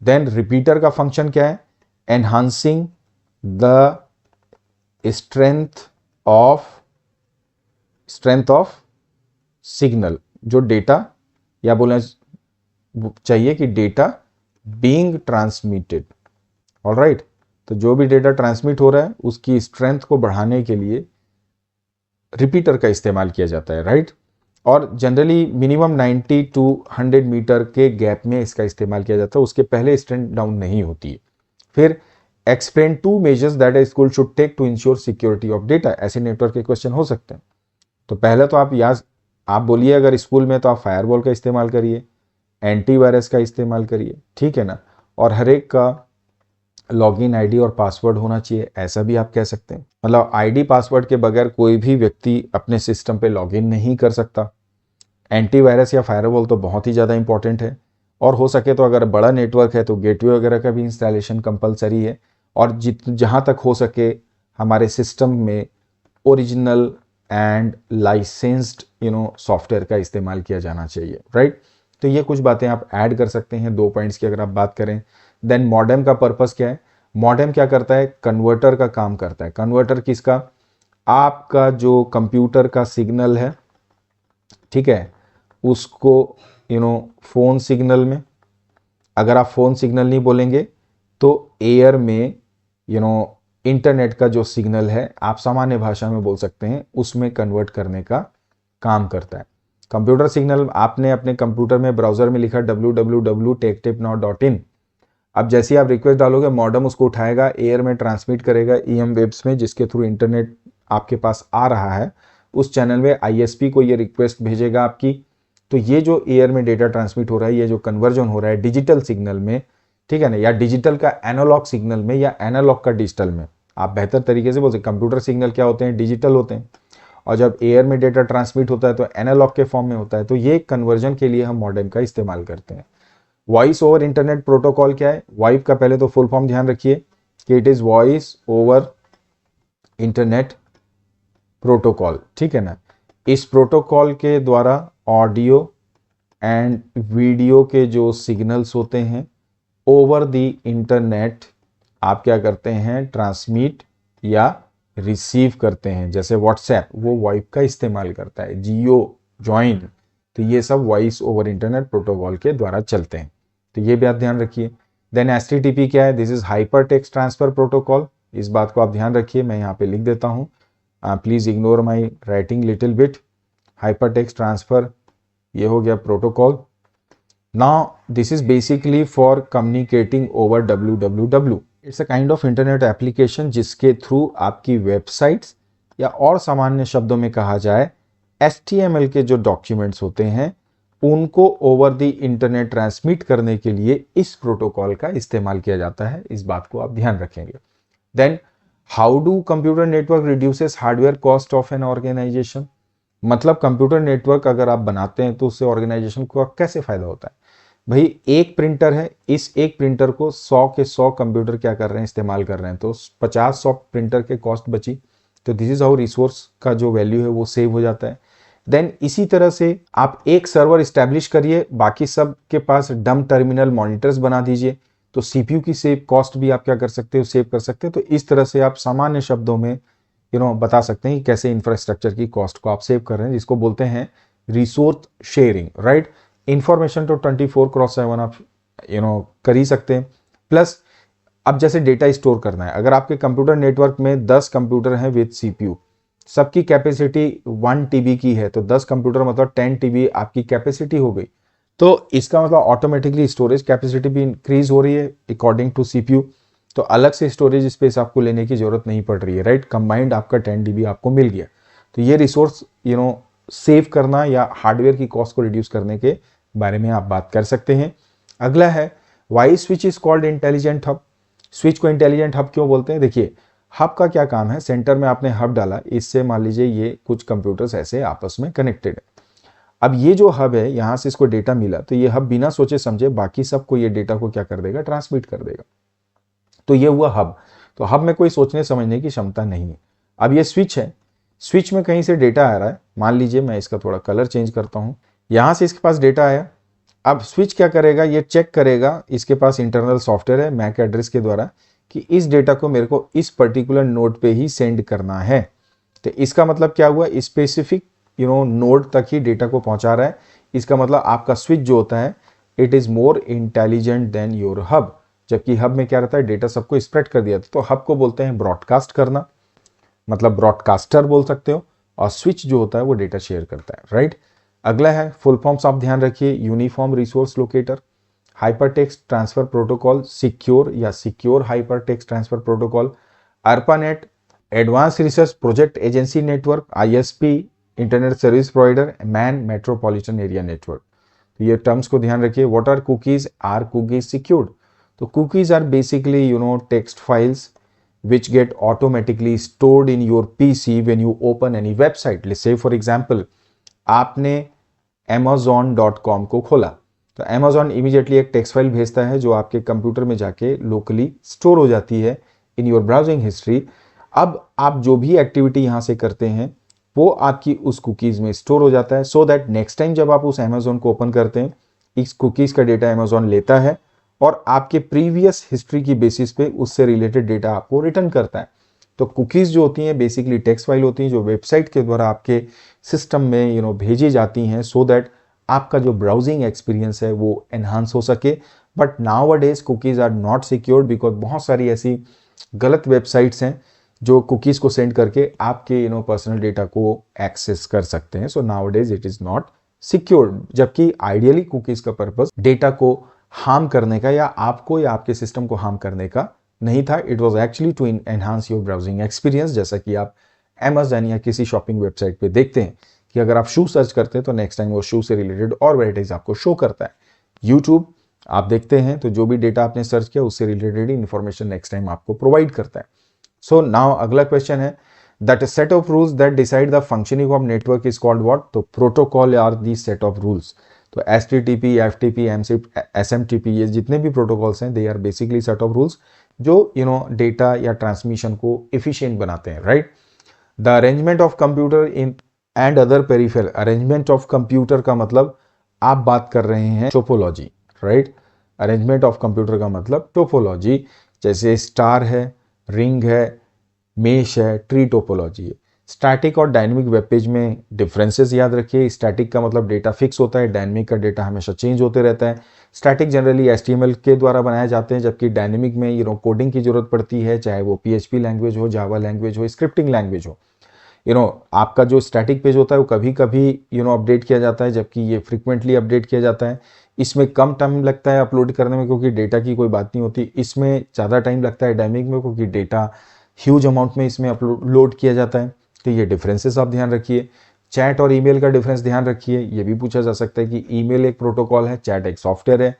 Then repeater का फंक्शन क्या है, enhancing the strength of signal, जो डेटा या बोलना चाहिए कि डेटा बीइंग ट्रांसमिटेड, ऑलराइट। तो जो भी डेटा ट्रांसमिट हो रहा है उसकी स्ट्रेंथ को बढ़ाने के लिए रिपीटर का इस्तेमाल किया जाता है, राइट। और जनरली मिनिमम 90 टू 100 मीटर के गैप में इसका इस्तेमाल किया जाता है, उसके पहले स्ट्रेंथ डाउन नहीं होती है। फिर explain 2 measures that a school should take to ensure security of data. ऐसे नेटवर्क के क्वेश्चन हो सकते हैं। तो पहले तो आप बोलिए अगर स्कूल में तो आप फायरवॉल का इस्तेमाल करिए, एंटीवायरस का इस्तेमाल करिए, ठीक है ना। और हर एक का लॉगिन आईडी और पासवर्ड होना चाहिए, ऐसा भी आप कह सकते हैं। मतलब आईडी पासवर्ड के बगैर कोई भी व्यक्ति अपने सिस्टम पे लॉगिन नहीं कर सकता। एंटीवायरस या फायरवॉल तो बहुत ही ज़्यादा इंपॉर्टेंट है। और हो सके तो अगर बड़ा नेटवर्क है तो गेटवे वगैरह का भी इंस्टॉलेशन कंपलसरी है। और जहाँ तक हो सके हमारे सिस्टम में ओरिजिनल एंड लाइसेंस्ड सॉफ्टवेयर का इस्तेमाल किया जाना चाहिए, राइट। तो ये कुछ बातें आप ऐड कर सकते हैं 2 पॉइंट्स की अगर आप बात करें। देन मॉडेम का पर्पस क्या है, मॉडेम क्या करता है, कन्वर्टर का काम करता है। कन्वर्टर किसका, आपका जो कंप्यूटर का सिग्नल है, ठीक है, उसको फोन सिग्नल में, अगर आप फोन सिग्नल नहीं बोलेंगे तो एयर में इंटरनेट का जो सिग्नल है, आप सामान्य भाषा में बोल सकते हैं, उसमें कन्वर्ट करने का काम करता है। कंप्यूटर सिग्नल आपने अपने कंप्यूटर में ब्राउजर में लिखा www.techtipnow.in। अब जैसे ही आप रिक्वेस्ट डालोगे मॉडेम उसको उठाएगा, एयर में ट्रांसमिट करेगा EM वेब्स में, जिसके थ्रू इंटरनेट आपके पास आ रहा है। उस चैनल में ISP को ये रिक्वेस्ट भेजेगा आपकी। तो ये जो एयर में डेटा ट्रांसमिट हो रहा है, ये जो कन्वर्जन हो रहा है डिजिटल सिग्नल में, ठीक है ना, या डिजिटल का एनालॉग सिग्नल में, या एनालॉग का डिजिटल में, आप बेहतर तरीके से बोल सकते। कंप्यूटर सिग्नल क्या होते हैं, डिजिटल होते हैं, और जब एयर में डेटा ट्रांसमिट होता है तो एनालॉग के फॉर्म में होता है। तो ये कन्वर्जन के लिए हम मॉडेम का इस्तेमाल करते हैं। वॉइस ओवर इंटरनेट प्रोटोकॉल क्या है, वाइप का पहले तो फुल फॉर्म ध्यान रखिए कि it is voice over internet protocol, ठीक है ना। इस प्रोटोकॉल के द्वारा ऑडियो एंड वीडियो के जो सिग्नल्स होते हैं ओवर द इंटरनेट आप क्या करते हैं, ट्रांसमिट या रिसीव करते हैं। जैसे व्हाट्सएप वो वाइप का इस्तेमाल करता है, जियो, जॉइन, तो ये सब वॉइस ओवर इंटरनेट प्रोटोकॉल के द्वारा चलते हैं। तो ये भी आप ध्यान रखिए। देन HTTP क्या है, this is hyper text transfer protocol. इस बात को आप ध्यान रखिए, मैं यहाँ पे लिख देता हूँ, please ignore my writing little bit. Hyper text transfer ये हो गया protocol. Now this is basically for communicating over www. It's a kind of internet application जिसके थ्रू आपकी वेबसाइट्स या और सामान्य शब्दों में कहा जाए HTML के जो डॉक्यूमेंट्स होते हैं उनको ओवर द इंटरनेट ट्रांसमिट करने के लिए इस प्रोटोकॉल का इस्तेमाल किया जाता है। इस बात को आप ध्यान रखेंगे। Then how do computer network reduces hardware cost of an organization. मतलब कंप्यूटर नेटवर्क अगर आप बनाते हैं तो उससे ऑर्गेनाइजेशन को कैसे फायदा होता है। भाई एक प्रिंटर है, इस एक प्रिंटर को 100 के 100 कंप्यूटर क्या कर रहे हैं, इस्तेमाल कर रहे हैं, तो 50-100 प्रिंटर के कॉस्ट बची। तो दिस इज हाउ रिसोर्स का जो वैल्यू है वो सेव हो जाता है। देन इसी तरह से आप एक सर्वर इस्टेब्लिश करिए, बाकी सब के पास डम टर्मिनल मॉनिटर्स बना दीजिए, तो सीपीयू की सेव कॉस्ट भी आप क्या कर सकते हो, सेव कर सकते हो। तो इस तरह से आप सामान्य शब्दों में बता सकते हैं कि कैसे इंफ्रास्ट्रक्चर की कॉस्ट को आप सेव कर रहे हैं, जिसको बोलते हैं रिसोर्स शेयरिंग, राइट। इंफॉर्मेशन तो 24/7 आप कर ही सकते हैं। प्लस अब जैसे डेटा स्टोर करना है, अगर आपके कंप्यूटर नेटवर्क में 10 कंप्यूटर हैं विद सीपीयू, सबकी कैपेसिटी 1 TB की है, तो 10 कंप्यूटर मतलब 10 TB आपकी कैपेसिटी हो गई। तो इसका मतलब ऑटोमेटिकली स्टोरेज कैपेसिटी भी इंक्रीज हो रही है अकॉर्डिंग टू सीपीयू। तो अलग से स्टोरेज स्पेस आपको लेने की जरूरत नहीं पड़ रही है, राइट। कंबाइंड आपका 10 DB आपको मिल गया। तो ये रिसोर्स सेव करना या हार्डवेयर की कॉस्ट को रिड्यूस करने के बारे में आप बात कर सकते हैं। अगला है why switch is called intelligent hub. Switch को इंटेलिजेंट हब क्यों बोलते हैं? देखिए, हब का क्या काम है, सेंटर में आपने हब डाला, इससे मान लीजिए ये कुछ कंप्यूटर्स ऐसे आपस में कनेक्टेड है। अब ये जो हब है, यहां से इसको डेटा मिला, तो ये हब बिना सोचे समझे बाकी सबको ये डेटा को क्या कर देगा, ट्रांसमिट कर देगा। तो ये हुआ हब। तो हब में कोई सोचने समझने की क्षमता नहीं है। अब ये स्विच है, स्विच में कहीं से डेटा आ रहा है, मान लीजिए मैं इसका थोड़ा कलर चेंज करता हूं, यहां से इसके पास डेटा आया। अब स्विच क्या करेगा, ये चेक करेगा, इसके पास इंटरनल सॉफ्टवेयर है मैक एड्रेस के द्वारा, कि इस डेटा को मेरे को इस पर्टिकुलर नोड पे ही सेंड करना है। तो इसका मतलब क्या हुआ, स्पेसिफिक नोड तक ही डेटा को पहुंचा रहा है। इसका मतलब आपका स्विच जो होता है it is more intelligent then your hub. जबकि हब में क्या रहता है, डेटा सबको स्प्रेड कर दिया था। तो हब को बोलते हैं ब्रॉडकास्ट करना, मतलब ब्रॉडकास्टर बोल सकते हो, और स्विच जो होता है वो डेटा शेयर करता है, राइट। अगला है फुल फॉर्म्स आप ध्यान रखिए, uniform resource locator, hypertext transfer protocol, secure या secure hypertext transfer protocol, ARPANET, advance research project agency network, ISP, internet service provider, man metropolitan area network. तो ये टर्म्स को ध्यान रखिए। What are cookies? Are cookies secured? तो cookies are basically text files which get automatically stored in your PC when you open any website. Let's say for example, आपने amazon.com को खोला, तो Amazon इमीडिएटली एक text file भेजता है जो आपके कंप्यूटर में जाके लोकली स्टोर हो जाती है इन योर ब्राउजिंग हिस्ट्री। अब आप जो भी एक्टिविटी यहाँ से करते हैं वो आपकी उस कुकीज़ में स्टोर हो जाता है, सो दैट नेक्स्ट टाइम जब आप उस Amazon को ओपन करते हैं, इस कुकीज़ का डेटा Amazon लेता है और आपके प्रीवियस हिस्ट्री की बेसिस पे उससे रिलेटेड डेटा आपको रिटर्न करता है। तो कुकीज़ जो होती हैं बेसिकली टेक्स्ट फाइल होती हैं जो वेबसाइट के द्वारा आपके सिस्टम में भेजी जाती हैं, सो दैट आपका जो ब्राउजिंग एक्सपीरियंस है वो एनहांस हो सके। But nowadays cookies are not secured, because बहुत सारी ऐसी गलत वेबसाइट्स हैं जो कुकीज़ को सेंड करके आपके पर्सनल डेटा को एक्सेस कर सकते हैं। So now a days it is not secured, जबकि आइडियली कुकीज़ का पर्पस डेटा को हार्म करने का या आपको या आपके सिस्टम को हार्म करने का नहीं था। It was actually to enhance your browsing experience. जैसा कि आप Amazon या किसी शॉपिंग वेबसाइट पे देखते हैं कि अगर आप शू सर्च करते हैं तो नेक्स्ट टाइम वो शू से रिलेटेड और वेराइटीज आपको शो करता है। यूट्यूब आप देखते हैं तो जो भी डेटा आपने सर्च किया उससे रिलेटेड इंफॉर्मेशन नेक्स्ट टाइम आपको प्रोवाइड करता है। सो नाउ अगला क्वेश्चन है that set of rules that decide the functioning of network is called what? तो protocol are the set of rules. तो HTTP, FTP, MSIP, SMTP, ये जितने भी प्रोटोकॉल्स हैं they are basically set of rules जो data या transmission को efficient बनाते हैं, right. The arrangement of computer in and other peripheral. Arrangement of computer का मतलब आप बात कर रहे हैं topology, right. Arrangement of computer का मतलब टोपोलॉजी, जैसे स्टार है, रिंग है, मेश है, ट्री टोपोलॉजी है। स्टैटिक और डायनेमिक वेब पेज में डिफरेंसेस याद रखिए। स्टैटिक का मतलब डेटा फिक्स होता है, डायनेमिक का डेटा हमेशा चेंज होते रहता है। स्टैटिक जनरली HTML के द्वारा बनाए जाते हैं, जबकि डायनेमिक में कोडिंग की जरूरत पड़ती है, चाहे वो PHP लैंग्वेज हो, जावा लैंग्वेज हो, स्क्रिप्टिंग लैंग्वेज हो। आपका जो स्टैटिक पेज होता है वो कभी कभी अपडेट किया जाता है, जबकि ये फ्रिक्वेंटली अपडेट किया जाता है। इसमें कम टाइम लगता है अपलोड करने में क्योंकि डेटा की कोई बात नहीं होती। इसमें ज़्यादा टाइम लगता है डायनेमिक में क्योंकि डेटा ह्यूज अमाउंट में इसमें अपलोड किया जाता है। तो ये डिफरेंसेस आप ध्यान रखिए। चैट और ईमेल का डिफरेंस ध्यान रखिए। ये भी पूछा जा सकता है कि ईमेल एक प्रोटोकॉल है, चैट एक सॉफ्टवेयर है।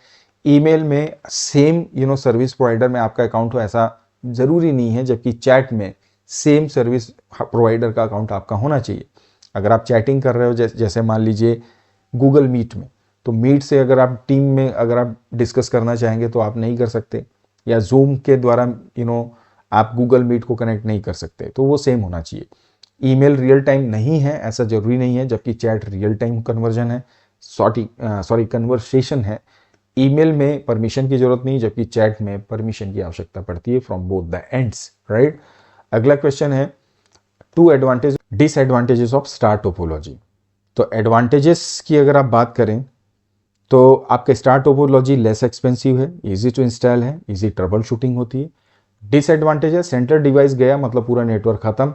ईमेल में सेम सर्विस प्रोवाइडर में आपका अकाउंट हो ऐसा ज़रूरी नहीं है, जबकि चैट में सेम सर्विस प्रोवाइडर का अकाउंट आपका होना चाहिए। अगर आप चैटिंग कर रहे हो जैसे मान लीजिए गूगल मीट में, तो मीट से अगर आप टीम में अगर आप डिस्कस करना चाहेंगे तो आप नहीं कर सकते, या जूम के द्वारा आप गूगल मीट को कनेक्ट नहीं कर सकते, तो वो सेम होना चाहिए। ईमेल रियल टाइम नहीं है ऐसा ज़रूरी नहीं है, जबकि चैट रियल टाइम कन्वर्जन है, सॉरी कन्वर्सेशन है। ईमेल में परमिशन की जरूरत नहीं, जबकि चैट में परमिशन की आवश्यकता पड़ती है from both the ends, right. अगला क्वेश्चन है two advantage disadvantages of star topology. तो एडवांटेजेस की अगर आप बात करें तो आपका स्टार टोपोलॉजी लेस एक्सपेंसिव है, इजी टू इंस्टॉल है, इजी ट्रबल शूटिंग होती है। डिसएडवांटेज है सेंट्रल डिवाइस गया मतलब पूरा नेटवर्क खत्म,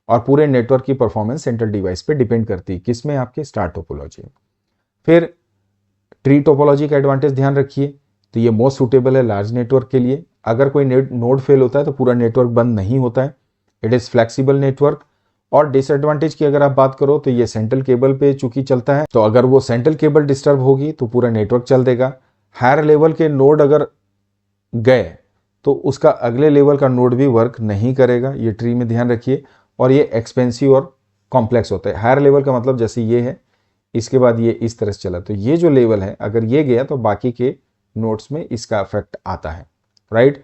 और पूरे नेटवर्क की परफॉर्मेंस सेंट्रल डिवाइस पे डिपेंड करती है, किसमें, आपके स्टार टोपोलॉजी। फिर ट्री टोपोलॉजी का एडवांटेज ध्यान रखिए, तो ये मोस्ट सूटेबल है लार्ज नेटवर्क के लिए। अगर कोई नोड फेल होता है तो पूरा नेटवर्क बंद नहीं होता है, इट इज़ फ्लेक्सिबल नेटवर्क। और डिसएडवांटेज की अगर आप बात करो तो ये सेंट्रल केबल पे चूंकि चलता है, तो अगर वो सेंट्रल केबल डिस्टर्ब होगी तो पूरा नेटवर्क चल देगा। हायर लेवल के नोड अगर गए तो उसका अगले लेवल का नोड भी वर्क नहीं करेगा, ये ट्री में ध्यान रखिए। और ये एक्सपेंसिव और कॉम्प्लेक्स होता है। हायर लेवल का मतलब जैसे ये है, इसके बाद ये इस तरह से चला, तो ये जो लेवल है अगर ये गया तो बाकी के नोड्स में इसका इफेक्ट आता है, राइट।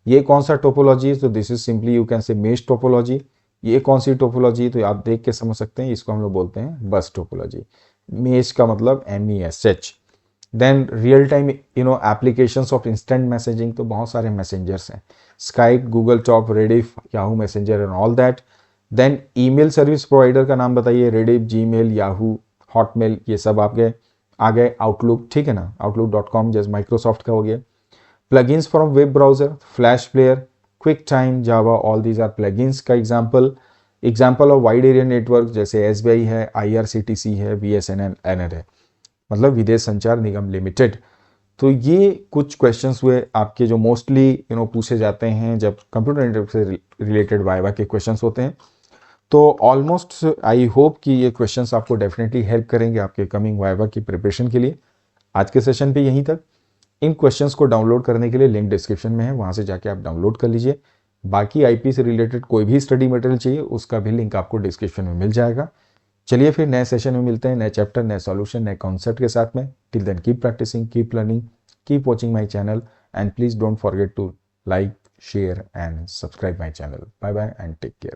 ये कौन सा टोपोलॉजी है, तो this is simply you can से मेश टोपोलॉजी। ये कौन सी टोपोलॉजी, तो आप देख के समझ सकते हैं, इसको हम लोग बोलते हैं बस टोपोलॉजी। मेश का मतलब MESH। Then real time applications of instant messaging, तो बहुत सारे मैसेंजर्स हैं, Skype, Google top, Rediff, Yahoo messenger and all that. Then email service provider का नाम बताइए, रेडिफ, जीमेल, याहू, हॉटमेल, ये सब आपके आ गए। आउटलुक, ठीक है ना, outlook.com जैसे माइक्रोसॉफ्ट का हो गया। Plugins from web browser, flash player, QuickTime, Java, all these are plugins का example of wide area network जैसे SBI है, IRCTC है, BSNL है, मतलब विदेश संचार निगम लिमिटेड। तो ये कुछ क्वेश्चंस हुए आपके जो मोस्टली पूछे जाते हैं जब कंप्यूटर नेटवर्क से रिलेटेड वाइवा के क्वेश्चंस होते हैं। तो ऑलमोस्ट आई होप कि ये क्वेश्चंस आपको डेफिनेटली हेल्प करेंगे आपके कमिंग वाइवा की प्रिपरेशन के लिए। आज के सेशन पे यहीं तक। इन क्वेश्चंस को डाउनलोड करने के लिए लिंक डिस्क्रिप्शन में है, वहाँ से जाके आप डाउनलोड कर लीजिए। बाकी IP से रिलेटेड कोई भी स्टडी मटेरियल चाहिए उसका भी लिंक आपको डिस्क्रिप्शन में मिल जाएगा। चलिए फिर नए सेशन में मिलते हैं, नए चैप्टर, नए सॉल्यूशन, नए कॉन्सेप्ट के साथ में। Till then keep practicing, keep learning, keep watching my channel and please don't forget to like, share and subscribe my channel. Bye bye and take care.